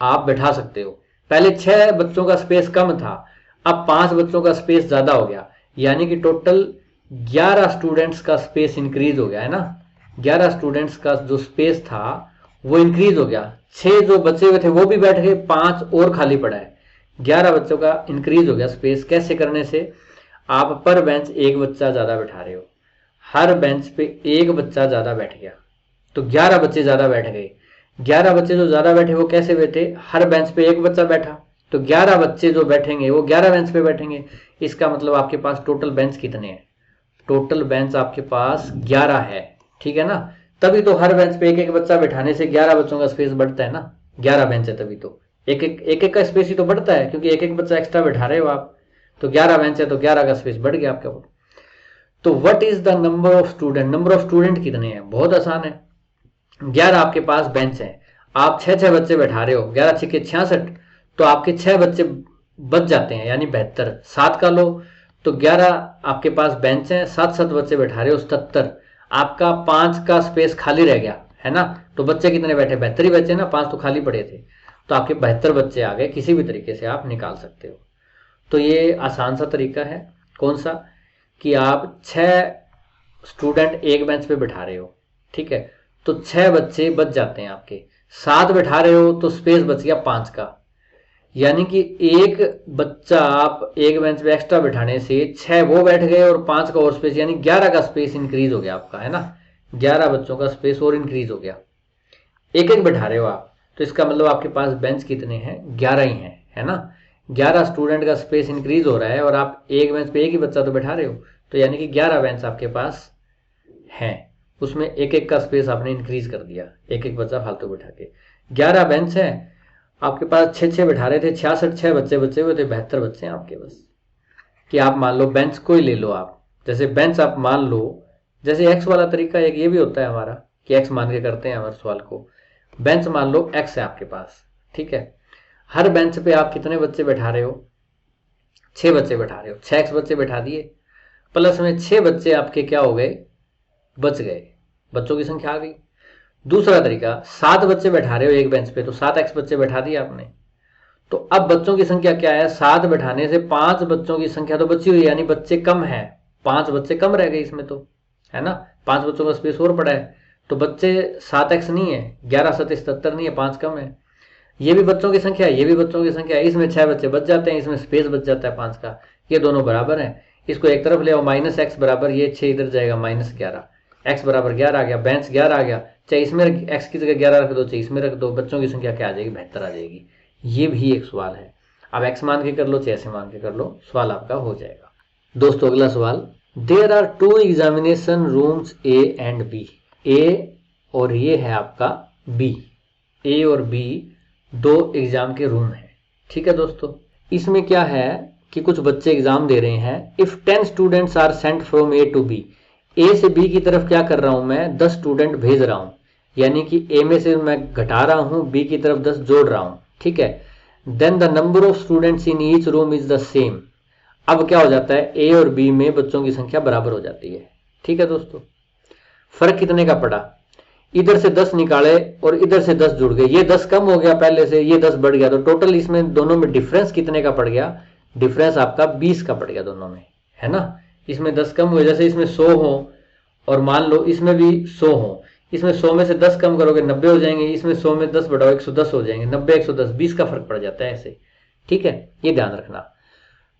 Speaker 1: आप बिठा सकते हो। पहले 6 बच्चों का स्पेस कम था, अब 5 बच्चों का स्पेस ज्यादा हो गया, यानी कि टोटल 11 स्टूडेंट्स का स्पेस इंक्रीज हो गया, है ना। 11 स्टूडेंट्स का जो स्पेस था वो इंक्रीज हो गया, 6 जो बचे हुए थे वो भी बैठ गए, 5 और खाली पड़ा है, 11 बच्चों का इंक्रीज हो गया स्पेस। कैसे करने से, आप पर बेंच एक बच्चा ज्यादा बैठा रहे हो, हर बेंच पे एक बच्चा ज्यादा बैठ गया, तो 11 बच्चे ज्यादा बैठ गए। 11 बच्चे जो ज्यादा बैठे वो कैसे बैठे, हर बेंच पे एक बच्चा बैठा, तो 11 बच्चे जो बैठेंगे वो 11 बेंच पे बैठेंगे। इसका मतलब आपके पास टोटल बेंच कितने हैं, टोटल बेंच आपके पास 11 है, ठीक है ना। तभी तो हर बेंच पे एक एक बच्चा बैठाने से 11 बच्चों का स्पेस बढ़ता है ना, 11 बेंच है तभी तो एक एक का स्पेस ही तो बढ़ता है, क्योंकि एक एक बच्चा एक्स्ट्रा बैठा रहे हो आप। तो 11 बेंच है तो 11 का स्पेस बढ़ गया आपका। तो what is the number of student, number of student कितने हैं, बहुत आसान है। 11 आपके पास बेंच है, आप 6 बच्चे बैठा रहे हो, 11 6 66, तो आपके 6 बच्चे बच जाते हैं, यानी 72। 7 का लो तो 11 आपके पास बेंच है, 7 बच्चे बैठा रहे हो, 77। आपका 5 का स्पेस खाली रह गया, है ना। तो बच्चे कितने बैठे, 72 ही बच्चे ना, 5 तो खाली पड़े थे, तो आपके 72 बच्चे आ गए। किसी भी तरीके से आप निकाल सकते हो। तो ये आसान सा तरीका है, कौन सा, कि आप 6 स्टूडेंट एक बेंच पे बैठा रहे हो, ठीक है, तो 6 बच्चे बच जाते हैं आपके। 7 बैठा रहे हो तो स्पेस बच गया 5 का, यानी कि एक बच्चा आप एक बेंच पे एक्स्ट्रा बैठाने से 6 वो बैठ गए और 5 का और स्पेस, यानी 11 का स्पेस इंक्रीज हो गया आपका, है ना। 11 बच्चों का स्पेस और इंक्रीज हो गया, एक एक बैठा रहे हो आप, तो इसका मतलब आपके पास बेंच कितने हैं, 11 ही हैं, है ना। 11 स्टूडेंट का स्पेस इंक्रीज हो रहा है और आप एक बेंच पे एक ही बच्चा तो बैठा रहे हो, तो यानी कि 11 बेंच आपके पास हैं, उसमें एक एक का स्पेस आपने इंक्रीज कर दिया, एक एक बच्चा फालतू बैठा के। 11 बेंच है आपके पास, 6 बैठा रहे थे, 66 6 बच्चे बचे हुए थे, 72 बच्चे हैं आपके बस। कि आप मान लो बेंच को ही ले लो आप, जैसे बेंच आप मान लो, जैसे एक्स वाला तरीका एक ये भी होता है हमारा, कि एक्स मान के करते हैं हमारे सवाल को। बेंच मान लो एक्स है आपके पास, ठीक है, हर बेंच पे आप कितने बच्चे बैठा रहे हो, 6 बच्चे बैठा रहे हो, 6 बच्चे बैठा दिए, प्लस में 6 बच्चे आपके क्या हो गए, बच गए, बच्चों की संख्या आ गई। दूसरा तरीका, 7 बच्चे बैठा रहे हो एक बेंच पे, तो 7x बच्चे बैठा दिए आपने, तो अब बच्चों की संख्या क्या है, 7 बैठाने से 5 बच्चों की संख्या तो बची हुई, यानी बच्चे कम है, 5 बच्चे कम रह गए इसमें तो, है ना। 5 बच्चों का स्पेस और पड़ा है, तो बच्चे 7x नहीं है, 11 7 77 नहीं है, 5 कम है। ये भी बच्चों की संख्या है, ये भी बच्चों की संख्या है, इसमें 6 बच्चे बच जाते हैं, इसमें स्पेस बच जाता है 5 का, ये दोनों बराबर हैं, इसको एक तरफ ले आओ, माइनस एक्स बराबर ये 6 इधर जाएगा -11, एक्स बराबर 11 आ गया, बेंच 11 आ गया, चाहे इसमें एक्स की जगह 11 रख दो, चाहे इसमें रख दो, बच्चों की संख्या क्या आ जाएगी, 72 आ जाएगी। ये भी एक सवाल है। अब एक्स मान के कर लो चाहे ऐसे मान के कर लो, सवाल आपका हो जाएगा। दोस्तों अगला सवाल, there are 2 examination rooms A and B. A और ये है आपका बी, ए और बी 2 एग्जाम के रूम है। ठीक है दोस्तों, इसमें क्या है कि कुछ बच्चे एग्जाम दे रहे हैं। If 10 students are sent from A to B, A से बी की तरफ क्या कर रहा हूं मैं, 10 स्टूडेंट भेज रहा हूं, यानी कि ए में से मैं घटा रहा हूं, बी की तरफ 10 जोड़ रहा हूं। ठीक है, then the number of students in each room is the same. अब क्या हो जाता है, ए और बी में बच्चों की संख्या बराबर हो जाती है। ठीक है दोस्तों, फर्क कितने का पड़ा, इधर से 10 निकाले और इधर से 10 जुड़ गए, ये 10 कम हो गया पहले से, ये 10 बढ़ गया, तो टोटल इसमें दोनों में डिफरेंस कितने का पड़ गया, डिफरेंस आपका 20 का पड़ गया दोनों में, है ना। इसमें 10 कम हुए, जैसे इसमें 100 हो और मान लो इसमें भी 100 हो, इसमें 100 में से 10 कम करोगे 90 हो जाएंगे, इसमें 100 में 10 बढ़ाओ 110 हो जाएंगे, 90 110 20 का फर्क पड़ जाता है ऐसे। ठीक है, ये ध्यान रखना।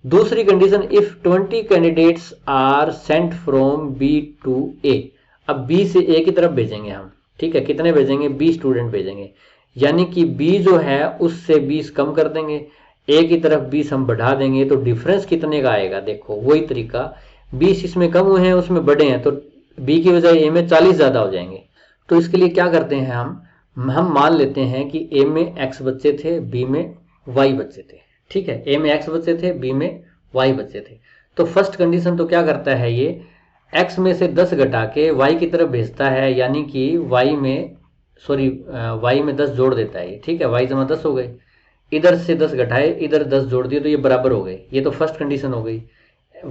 Speaker 1: दूसरी condition, if 20 candidates are sent from B to A. अब बी से ए की तरफ भेजेंगे हम। ठीक है, कितने भेजेंगे, 20 स्टूडेंट भेजेंगे, यानी कि बी जो है उससे 20 कम कर देंगे, ए की तरफ 20 हम बढ़ा देंगे, तो डिफरेंस कितने का आएगा, देखो वही तरीका, 20 इसमें कम हुए हैं उसमें बढ़े हैं, तो बी की बजाय ए में 40 ज्यादा हो जाएंगे। तो इसके लिए क्या करते हैं हम मान लेते हैं कि ए में एक्स बच्चे थे, बी में वाई बच्चे थे। ठीक है, ए में एक्स बच्चे थे, बी में वाई बच्चे थे। तो फर्स्ट कंडीशन तो क्या करता है, ये x में से 10 घटा के y की तरफ भेजता है, यानी कि y में 10 जोड़ देता है। ठीक है, y जमा 10 हो गई, इधर से 10 घटाए, इधर 10 जोड़ दिए, तो ये बराबर हो गए। ये तो फर्स्ट कंडीशन हो गई।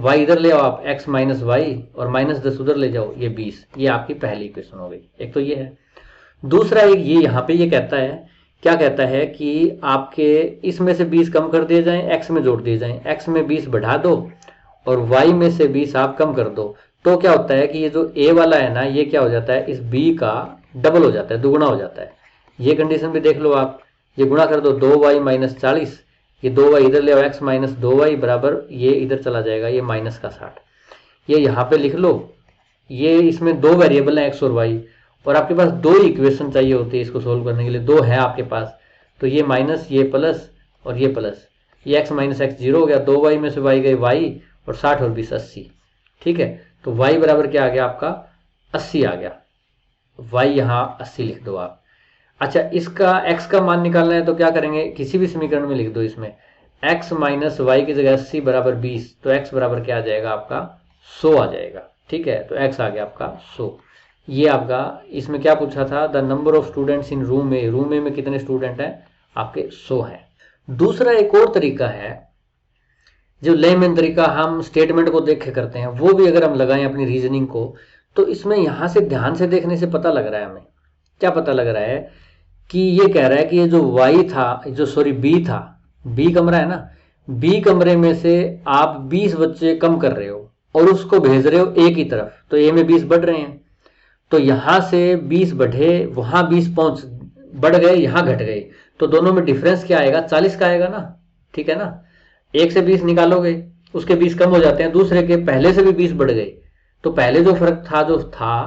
Speaker 1: y इधर ले आओ आप, x माइनस वाई, और -10 उधर ले जाओ, ये 20। ये आपकी पहली इक्वेशन हो गई। एक तो ये है। दूसरा एक ये यहाँ पे ये कहता है, क्या कहता है कि आपके इसमें से 20 कम कर दिए जाएं, x में जोड़ दिए जाएं, x में 20 बढ़ा दो और y में से 20 आप कम कर दो, तो क्या होता है कि ये जो a वाला है ना, ये क्या हो जाता है, इस b का डबल हो जाता है, दुगुना हो जाता है। ये कंडीशन भी देख लो आप, ये गुणा कर दो, 2y माइनस 40, ये 2y इधर ले आओ, x माइनस 2y बराबर ये इधर चला जाएगा, ये माइनस का 60। ये यहाँ पे लिख लो, ये इसमें 2 वेरिएबल है x और y, और आपके पास 2 इक्वेशन चाहिए होती है इसको सोल्व करने के लिए, 2 है आपके पास, तो ये माइनस, ये प्लस और ये प्लस, ये x माइनस एक्स 0 हो गया, 2y में से y गए y, और 60 और 20 80। ठीक है, तो y बराबर क्या आ गया आपका, 80 आ गया। y यहाँ 80 लिख दो आप। अच्छा, इसका x का मान निकालना है तो क्या करेंगे, किसी भी समीकरण में लिख दो, इसमें x माइनस वाई की जगह 80 बराबर 20, तो x बराबर क्या आ जाएगा आपका, 100 आ जाएगा। ठीक है, तो x आ गया आपका 100। ये आपका, इसमें क्या पूछा था, the number of students in room A, room A में कितने स्टूडेंट हैं, आपके 100 हैं। दूसरा एक और तरीका है, जो लेमैन तरीका हम स्टेटमेंट को देख के करते हैं, वो भी अगर हम लगाएं अपनी रीजनिंग को, तो इसमें यहां से ध्यान से देखने से पता लग रहा है, हमें क्या पता लग रहा है कि ये कह रहा है कि ये जो y था, बी था, बी कमरा है ना, बी कमरे में से आप 20 बच्चे कम कर रहे हो और उसको भेज रहे हो ए की तरफ, तो ए में 20 बढ़ रहे हैं, तो यहां से 20 बढ़े, वहां 20 बढ़ गए, यहां घट गए, तो दोनों में डिफरेंस क्या आएगा, 40 का आएगा ना। ठीक है ना, एक से 20 निकालोगे, उसके 20 कम हो जाते हैं, दूसरे के पहले से भी 20 बढ़ गए, तो पहले जो फर्क था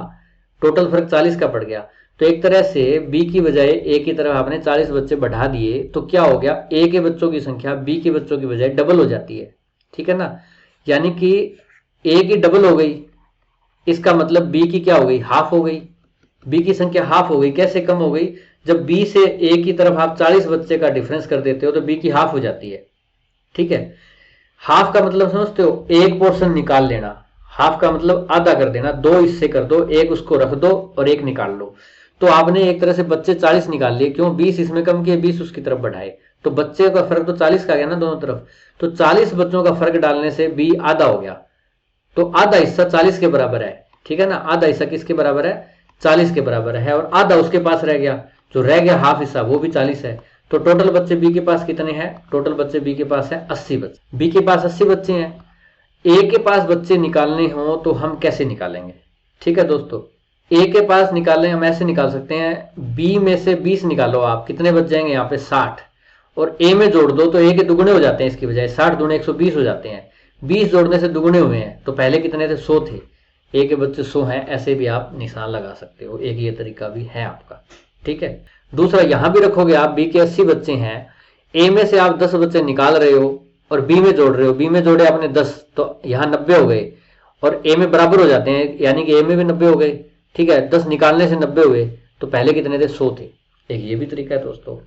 Speaker 1: टोटल फर्क 40 का पड़ गया। तो एक तरह से बी की बजाय ए की तरफ आपने 40 बच्चे बढ़ा दिए, तो क्या हो गया, ए के बच्चों की संख्या बी के बच्चों की बजाय डबल हो जाती है। ठीक है ना, यानी कि ए की डबल हो गई, इसका मतलब बी की क्या हो गई, हाफ हो गई, बी की संख्या हाफ हो गई। कैसे कम हो गई, जब बी से ए की तरफ आप 40 बच्चे का डिफरेंस कर देते हो तो बी की हाफ हो जाती है। ठीक है, हाफ का मतलब समझते हो, एक पोर्शन निकाल लेना, हाफ का मतलब आधा कर देना, 2 इससे कर दो, एक उसको रख दो और एक निकाल लो। तो आपने एक तरह से बच्चे 40 निकाल लिए, क्यों, 20 इसमें कम किए, 20 उसकी तरफ बढ़ाए, तो बच्चे का फर्क तो 40 का गया ना दोनों तरफ। तो 40 बच्चों का फर्क डालने से बी आधा हो गया, तो आधा हिस्सा 40 के बराबर है। ठीक है ना, आधा हिस्सा किसके बराबर है, 40 के बराबर है, और आधा उसके पास रह गया, जो रह गया हाफ हिस्सा, वो भी 40 है। तो टोटल बच्चे बी के पास कितने हैं, टोटल बच्चे बी के पास है 80 बच्चे, बी के पास 80 बच्चे हैं। ए के पास बच्चे निकालने हो तो हम कैसे निकालेंगे। ठीक है दोस्तों, ए के पास निकालने हम ऐसे निकाल सकते हैं, बी में से 20 निकालो आप, कितने बच जाएंगे यहाँ पे 60, और ए में जोड़ दो तो ए के दुगुने हो जाते हैं, इसकी बजाय 60 दूने 120 हो जाते हैं। 20 जोड़ने से दुगने हुए हैं, तो पहले कितने थे, 100 थे, ए के बच्चे 100 हैं, ऐसे भी आप निशान लगा सकते हो, एक ये तरीका भी है आपका। ठीक है, दूसरा यहां भी रखोगे आप, बी के 80 बच्चे हैं, ए में से आप 10 बच्चे निकाल रहे हो और बी में जोड़ रहे हो, बी में जोड़े आपने 10, तो यहां 90 हो गए और ए में बराबर हो जाते हैं, यानी कि ए में भी 90 हो गए। ठीक है, 10 निकालने से 90 हुए, तो पहले कितने थे, 100 थे। एक ये भी तरीका है दोस्तों।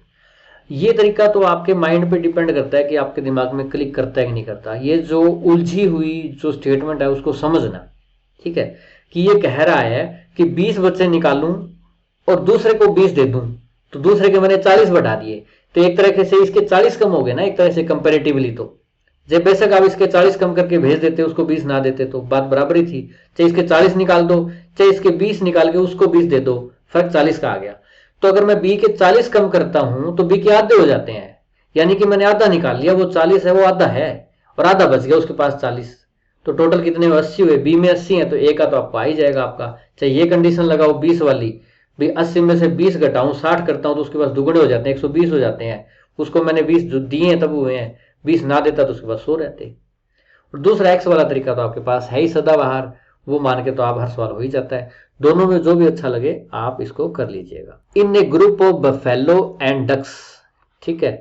Speaker 1: ये तरीका तो आपके माइंड पे डिपेंड करता है कि आपके दिमाग में क्लिक करता है कि नहीं करता। ये जो उलझी हुई जो स्टेटमेंट है उसको समझना। ठीक है, कि ये कह रहा है कि 20 बच्चे निकालूं और दूसरे को 20 दे दूं, तो दूसरे के मैंने 40 बढ़ा दिए, तो एक तरह से इसके 40 कम हो गए ना, एक तरह से कंपेरेटिवली। तो जब बेशक आप इसके 40 कम करके भेज देते, उसको 20 ना देते, तो बात बराबर ही थी। चाहे इसके 40 निकाल दो, चाहे इसके 20 निकाल के उसको 20 दे दो, फर्क 40 का आ गया। तो अगर मैं बी के 40 कम करता हूं तो बी के आधे हो जाते हैं, यानी कि मैंने आधा निकाल लिया, वो 40 है वो आधा है और आधा बच गया उसके पास 40, तो टोटल कितने 80 हुए, बी में 80 है तो ए का तो आपको आ ही जाएगा आपका। चाहे ये कंडीशन लगाओ 20 वाली, भाई 80 में से 20 घटाऊं 60 करता हूं तो उसके पास दुगने हो जाते हैं, 120 हो जाते हैं, उसको मैंने 20 जो दिए हैं तब हुए हैं, 20 ना देता तो उसके पास 100 रहते। और दूसरा एक्स वाला तरीका तो आपके पास है ही सदाबहार, वो मान के तो आप हर सवाल हो ही जाता है। दोनों में जो भी अच्छा लगे आप इसको कर लीजिएगा। In a group of buffalo and ducks. ठीक है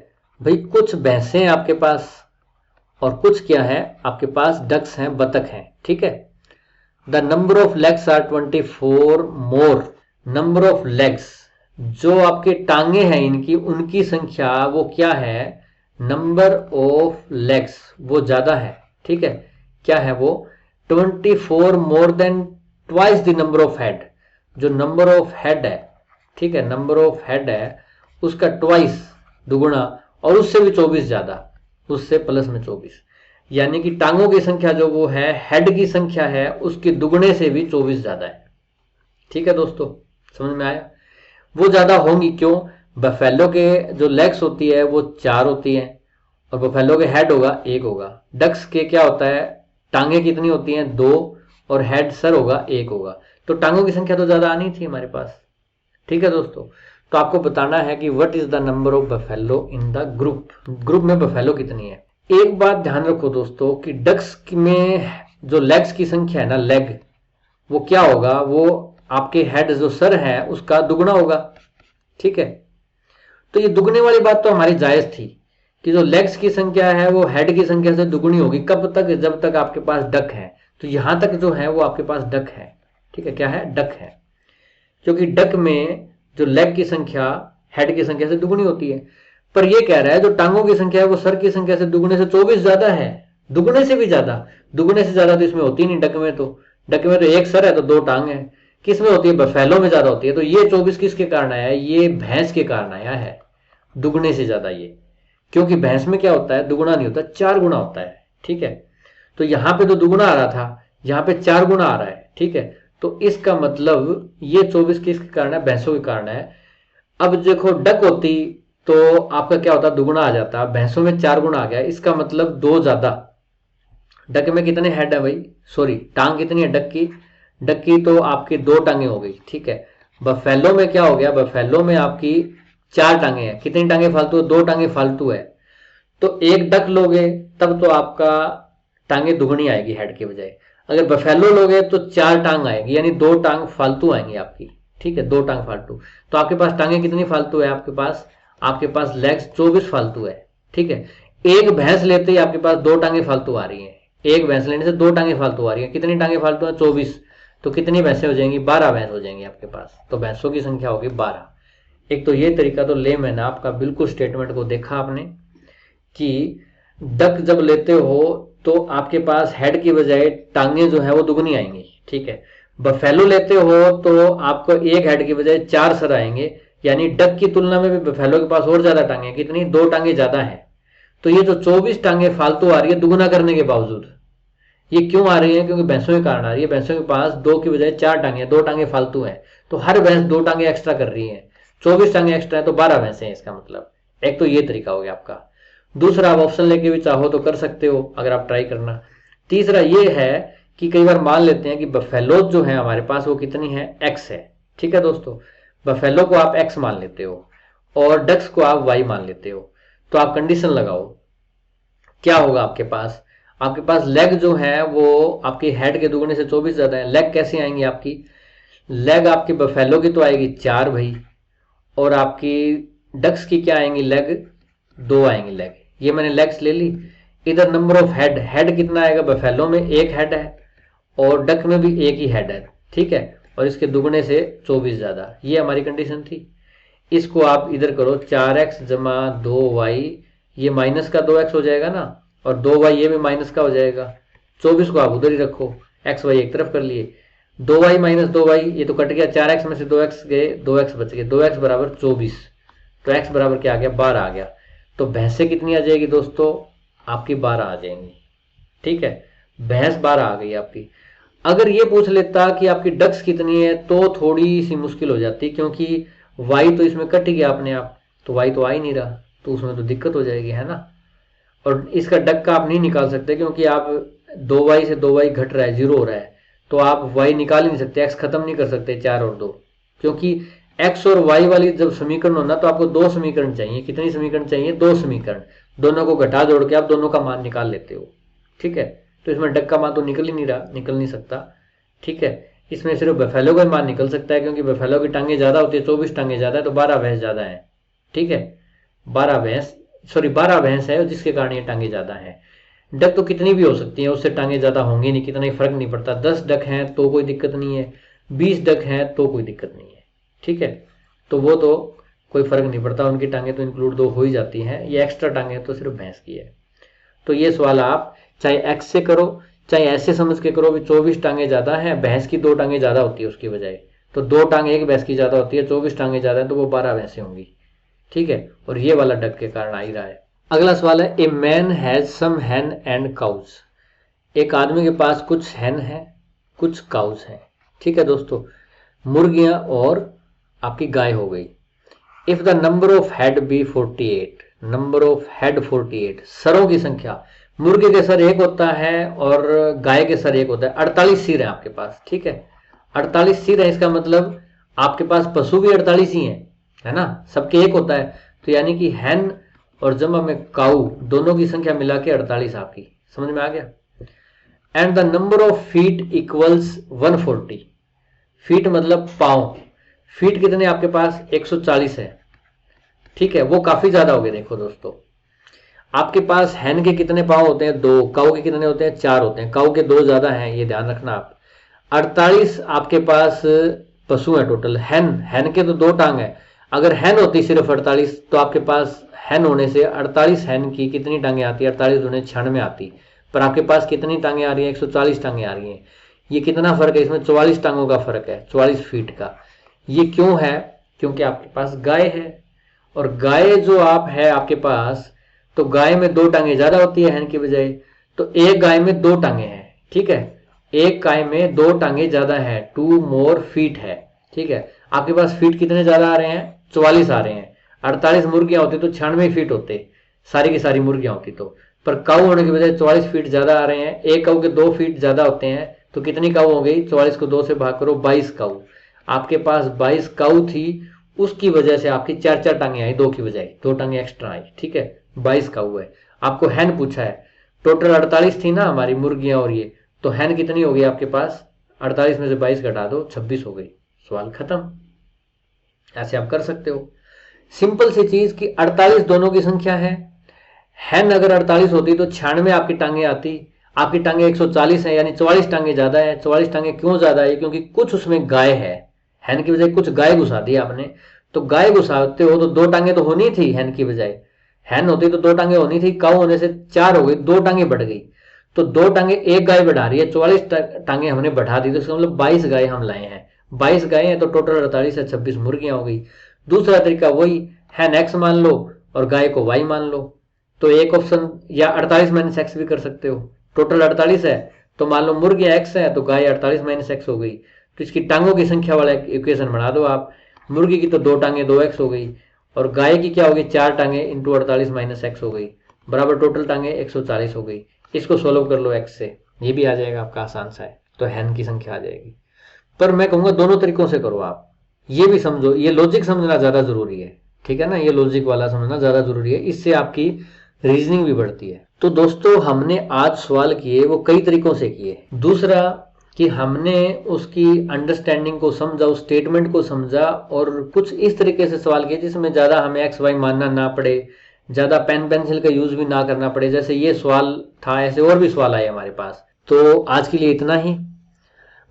Speaker 1: भाई, कुछ भैंसे हैं आपके पास और कुछ क्या है आपके पास, डक्स हैं, बतख हैं। ठीक है, the number of legs are 24 more. Number of legs, जो आपके टांगे हैं इनकी, उनकी संख्या वो क्या है, नंबर ऑफ लेग्स वो ज्यादा है। ठीक है, क्या है वो, 24 more than twice the number of head. जो नंबर ऑफ हेड है, ठीक है, नंबर ऑफ हेड है उसका ट्वाइस, दुगुना, और उससे भी 24 ज्यादा, उससे प्लस में 24, यानी कि टांगों की संख्या जो वो है, हेड की संख्या है उसके दुगने से भी 24 ज्यादा है। ठीक है दोस्तों, समझ में आया। वो ज्यादा होंगी क्यों, बफेलो के जो लेग्स होती है वो 4 होती है और बफेलो के हेड होगा 1 होगा। डक्स के क्या होता है, टांगे कितनी होती हैं 2 और हेड सर होगा 1 होगा, तो टांगों की संख्या तो ज्यादा आनी थी हमारे पास। ठीक है दोस्तों, तो आपको बताना है कि what is the number of buffalo in the group, group में बफेलो कितनी है। एक बात ध्यान रखो दोस्तों कि डक्स में जो लेग्स की संख्या है ना, लेग, वो क्या होगा, वो आपके हेड जो सर है उसका दुगना होगा। ठीक है, तो ये दुगने वाली बात तो हमारी जायज थी कि जो लेग्स की संख्या है वो हेड की संख्या से दुगनी होगी, कब तक, जब तक आपके पास डक है। तो यहां तक जो है वो आपके पास डक है। ठीक है, क्या है, डक है, क्योंकि डक में जो लेग की संख्या हेड की संख्या से दुगनी होती है। पर ये कह रहा है जो टांगों की संख्या है वो सर की संख्या से दुगने से 24 ज्यादा है, दुगने से भी ज्यादा। दुगने से ज्यादा तो इसमें होती नहीं डक में, तो डक में तो एक सर है तो 2 टांग है। किस में होती है, बफेलो में ज्यादा होती है। तो ये 24 किसके कारण आया है, ये भैंस के कारण आया है, दुगने से ज्यादा ये, क्योंकि भैंस में क्या होता है, दुगुना नहीं होता, 4 गुना होता है। ठीक है, तो यहां पे तो दुगुना आ रहा था, यहां पे 4 गुना आ रहा है। ठीक है, तो इसका मतलब ये 24 किसके कारण है, भैंसों के कारण है। अब देखो डक होती तो आपका क्या होता, दुगुना आ जाता, भैंसों में 4 गुना आ गया, इसका मतलब 2 ज्यादा। डक में कितने हेड है भाई, सॉरी टांग कितनी है डक की, डक की तो आपकी 2 टांगे हो गई। ठीक है, बफेलो में क्या हो गया, बफेलो में आपकी 4 टांगे हैं, कितनी टांगे फालतू है, 2 टांगे फालतू है। तो एक डक लोगे तब तो आपका टांगे दुगनी आएगी हेड के बजाय, अगर बफेलो लोगे तो 4 टांग आएगी, यानी 2 टांग फालतू आएंगी आपकी। ठीक है, 2 टांग फालतू, तो आपके पास टांगे कितनी फालतू है, आपके पास लेग्स 24 फालतू है। ठीक है, एक भैंस लेते ही आपके पास 2 टांगे फालतू आ रही है, एक भैंस लेने से 2 टांगे फालतू आ रही है, कितनी टांगे फालतू है, 24, तो कितनी भैंसें हो जाएंगी, 12 भैंस हो जाएंगी आपके पास, तो भैंसों की संख्या होगी 12। एक तो ये तरीका तो ले मैंने आपका बिल्कुल स्टेटमेंट को देखा आपने कि डक जब लेते हो तो आपके पास हेड की बजाय टांगे जो है वो दुगनी आएंगी। ठीक है, बफेलो लेते हो तो आपको एक हेड की बजाय 4 सर आएंगे, यानी डक की तुलना में भी बफेलो के पास और ज्यादा टांगे, कितनी, 2 टांगे ज्यादा है। तो ये जो 24 टांगे फालतू आ रही है दुगुना करने के बावजूद, ये क्यों आ रही है, क्योंकि भैंसों के कारण आ रही है। भैंसों के पास 2 की बजाय 4 टांगे, 2 टांगे फालतू है, तो हर भैंस 2 टांगे एक्स्ट्रा कर रही है, 24 टांगे एक्स्ट्रा है तो 12 भैंसे हैं इसका मतलब। एक तो ये तरीका हो गया आपका। दूसरा, आप ऑप्शन लेके भी चाहो तो कर सकते हो अगर आप ट्राई करना। तीसरा ये है कि कई बार मान लेते हैं कि बफेलो जो है हमारे पास वो कितनी है, एक्स है। ठीक है दोस्तों, बफेलो को आप एक्स मान लेते हो और डक्स को आप वाई मान लेते हो, तो आप कंडीशन लगाओ क्या होगा आपके पास, आपके पास लेग जो है वो आपकी हेड के दुगने से 24 ज्यादा है। लेग कैसे आएंगी आपकी? लेग आपकी बफेलो की तो आएगी 4 भाई, और आपकी डक्स की क्या आएंगी लेग? 2 आएंगी लेग। ये मैंने लेग्स ले ली। इधर नंबर ऑफ हेड, हेड कितना आएगा? बफेलो में 1 हेड है और डक में भी 1 ही हेड है, ठीक है, और इसके दुगने से 24 ज्यादा। ये हमारी कंडीशन थी। इसको आप इधर करो, 4x जमा 2y, ये माइनस का 2x हो जाएगा ना, और 2y ये भी माइनस का हो जाएगा। 24 को आप उधर ही रखो, एक्स वाई एक तरफ कर लिए। 2y माइनस 2y ये तो कट गया, 4x में से 2x गए, 2x बच गए, 2x बराबर 24, तो x बराबर क्या आ गया? 12 आ गया। तो भैंसे कितनी आ जाएगी दोस्तों? आपकी 12 आ जाएंगी, ठीक है, भैंस 12 आ गई आपकी। अगर ये पूछ लेता कि आपकी डक्स कितनी है तो थोड़ी सी मुश्किल हो जाती, क्योंकि वाई तो इसमें कट ही गया अपने आप, तो वाई तो आ ही नहीं रहा, तो उसमें तो दिक्कत हो जाएगी, है ना। और इसका डक का आप नहीं निकाल सकते, क्योंकि आप 2y से 2y घट रहा है, 0 हो रहा है, तो आप y निकाल ही नहीं सकते, x खत्म नहीं कर सकते 4 और 2, क्योंकि x और y वाली जब समीकरण होना तो आपको 2 समीकरण चाहिए। कितनी समीकरण चाहिए? 2 समीकरण। दोनों को घटा जोड़ के आप दोनों का मान निकाल लेते हो, ठीक है। तो इसमें डक का मान तो निकल ही नहीं रहा, निकल नहीं सकता, ठीक है। इसमें सिर्फ बफेलो का मान निकल सकता है, क्योंकि बफेलो की टांगे ज्यादा होती है, 24 टांगे ज्यादा है, तो 12 भैंस ज्यादा है, ठीक है। 12 भैंस, सॉरी 12 भैंस है, जिसके कारण ये टांगे ज्यादा है। डक तो कितनी भी हो सकती है, उससे टांगे ज्यादा होंगी नहीं, कितना ही फर्क नहीं पड़ता। 10 डक हैं तो कोई दिक्कत नहीं है, 20 डक हैं तो कोई दिक्कत नहीं है, ठीक है। तो वो तो कोई फर्क नहीं पड़ता, उनकी टांगे तो इंक्लूड दो हो ही जाती हैं। ये एक्स्ट्रा टांगे तो सिर्फ भैंस की है। तो ये सवाल आप चाहे एक्स से करो चाहे ऐसे समझ के करो भी 24 टांगे ज्यादा है, भैंस की 2 टांगे ज्यादा होती है उसकी बजाय, तो 2 टांगे एक भैंस की ज्यादा होती है, 24 टांगे ज्यादा है तो वो 12 भैंसें होंगी, ठीक है। और ये वाला डक के कारण आ ही रहा है। अगला सवाल है, a man has some hen and cows. एक आदमी के पास कुछ हैन है कुछ काउज है, ठीक है दोस्तों, मुर्गियां और आपकी गाय हो गई। If the number of head be 48, number of head 48, सरों की संख्या, मुर्गे के सर 1 होता है और गाय के सर 1 होता है, 48 सिर है आपके पास, ठीक है। 48 सिर है, इसका मतलब आपके पास पशु भी 48 ही है ना, सबके 1 होता है। तो यानी कि हैन और जमा में काऊ दोनों की संख्या मिला के 48 आपकी, समझ में आ गया। And the number of feet equals 140, feet मतलब पांव, फीट कितने आपके पास? 140 है, ठीक है, वो काफी ज्यादा हो गए। देखो दोस्तों, आपके पास हैन के कितने पांव होते हैं? 2, काऊ के कितने होते हैं? 4 होते हैं, काऊ के 2 ज्यादा हैं, ये ध्यान रखना आप। 48 आपके पास पशु है टोटल, हैन के तो 2 टांग है। अगर हैन होती सिर्फ 48 तो आपके पास हैन होने से 48 हैन की कितनी टांगे आती है? 48 दूने 96 आती, पर आपके पास कितनी टांगे आ रही है? 140 टांगे आ रही हैं। ये कितना फर्क है इसमें? 44 टांगों का फर्क है, 44 फीट का। ये क्यों है? क्योंकि आपके पास गाय है, और गाय जो आप है आपके पास, तो गाय में 2 टांगे ज्यादा होती है हैन की बजाय, तो एक गाय में 2 टांगे हैं, ठीक है, एक गाय में 2 टांगे ज्यादा है, 2 मोर फीट है, ठीक है। आपके पास फीट कितने ज्यादा आ रहे हैं? 44 आ रहे हैं। 48 मुर्गियां होती तो 96 फीट होते, सारी की सारी मुर्गियां होती तो, पर काऊ होने की बजाय 44 फीट ज्यादा आ रहे हैं। एक काऊ के 2 फीट ज्यादा होते हैं, तो कितनी काऊ हो गई? 44 को 2 से भाग करो, 22 काऊ। आपके पास 22 काऊ थी, उसकी वजह से आपकी 4 टांगे आई, 2 की बजाय 2 टांगे एक्स्ट्रा आई, ठीक है। 22 काऊ है। आपको हैन पूछा है, टोटल 48 थी ना हमारी मुर्गियां और ये, तो हैन कितनी हो गई आपके पास? 48 में से 22 घटा दो, 26 हो गई, सवाल खत्म। ऐसे आप कर सकते हो, सिंपल सी चीज कि 48 दोनों की संख्या है। हैन अगर 48 होती तो 96 आपकी टांगे आती, आपकी टांगे 140 है, यानी 44 टांगे ज्यादा है। 44 टांगे क्यों ज्यादा है? क्योंकि कुछ उसमें गाय है, हैन की बजाय कुछ गाय घुसा दी आपने, तो गाय घुसाते हो तो 2 टांगे तो होनी थी हैन की बजाय, हैन होती तो 2 टांगे होनी थी, काऊ होने से 4 हो गई, 2 टांगे बढ़ गई, तो 2 टांगे एक गाय बढ़ा रही है, 44 टांगे हमने बढ़ा दी, तो इसका मतलब 22 गाय हम लाए हैं। 22 गाय हैं तो टोटल 48 है, 26 मुर्गियां हो गई। दूसरा तरीका वही, हैन एक्स मान लो और गाय को वाई मान लो, तो एक ऑप्शन, या 48 माइनस एक्स भी कर सकते हो। टोटल 48 है तो मान लो मुर्गियां एक्स है तो गाय 48 माइनस एक्स हो गई, तो इसकी टांगों की संख्या वाला इक्वेशन बना दो आप। मुर्गी की तो 2 टांगे 2x हो गई, और गाय की क्या होगी? 4 टांगे इंटू 48 माइनस एक्स हो गई, बराबर टोटल टांगे 140 हो गई। इसको सोल्व कर लो एक्स से, ये भी आ जाएगा आपका, आसान सा है, तो हैन की संख्या आ जाएगी। पर मैं कहूंगा दोनों तरीकों से करो आप, ये भी समझो, ये लॉजिक समझना ज्यादा जरूरी है, ठीक है ना, ये लॉजिक वाला समझना ज्यादा जरूरी है, इससे आपकी रीजनिंग भी बढ़ती है। तो दोस्तों हमने आज सवाल किए वो कई तरीकों से किए। दूसरा कि हमने उसकी अंडरस्टैंडिंग को समझा, उस स्टेटमेंट को समझा और कुछ इस तरीके से सवाल किए जिसमें ज़्यादा हमें एक्स वाई मानना ना पड़े, ज़्यादा पेन पेंसिल का यूज़ भी ना करना पड़े। जैसे ये सवाल था, ऐसे और भी सवाल आए हमारे पास। तो आज के लिए इतना ही।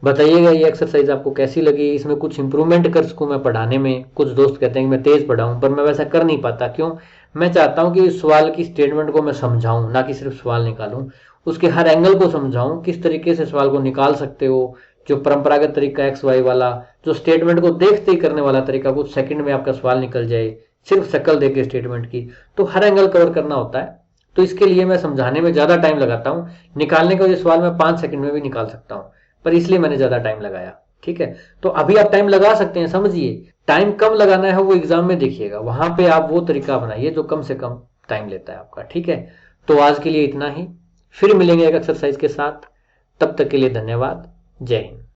Speaker 1: बताइएगा ये एक्सरसाइज आपको कैसी लगी, इसमें कुछ इंप्रूवमेंट कर सकूं मैं पढ़ाने में। कुछ दोस्त कहते हैं कि मैं तेज पढ़ाऊं, पर मैं वैसा कर नहीं पाता। क्यों? मैं चाहता हूं कि इस सवाल की स्टेटमेंट को मैं समझाऊं, ना कि सिर्फ सवाल निकालूं। उसके हर एंगल को समझाऊं, किस तरीके से सवाल को निकाल सकते हो। जो परंपरागत तरीका एक्स वाई वाला, जो स्टेटमेंट को देखते ही करने वाला तरीका, कुछ सेकंड में आपका सवाल निकल जाए सिर्फ शक्ल देके स्टेटमेंट की। तो हर एंगल कवर करना होता है। तो इसके लिए मैं समझाने में ज्यादा टाइम लगाता हूँ। निकालने का ये सवाल मैं 5 सेकंड में भी निकाल सकता हूँ, पर इसलिए मैंने ज्यादा टाइम लगाया। ठीक है, तो अभी आप टाइम लगा सकते हैं। समझिए, टाइम कम लगाना है वो एग्जाम में देखिएगा, वहां पे आप वो तरीका अपनाइए जो कम से कम टाइम लेता है आपका। ठीक है, तो आज के लिए इतना ही। फिर मिलेंगे एक एक्सरसाइज के साथ। तब तक के लिए धन्यवाद। जय हिंद।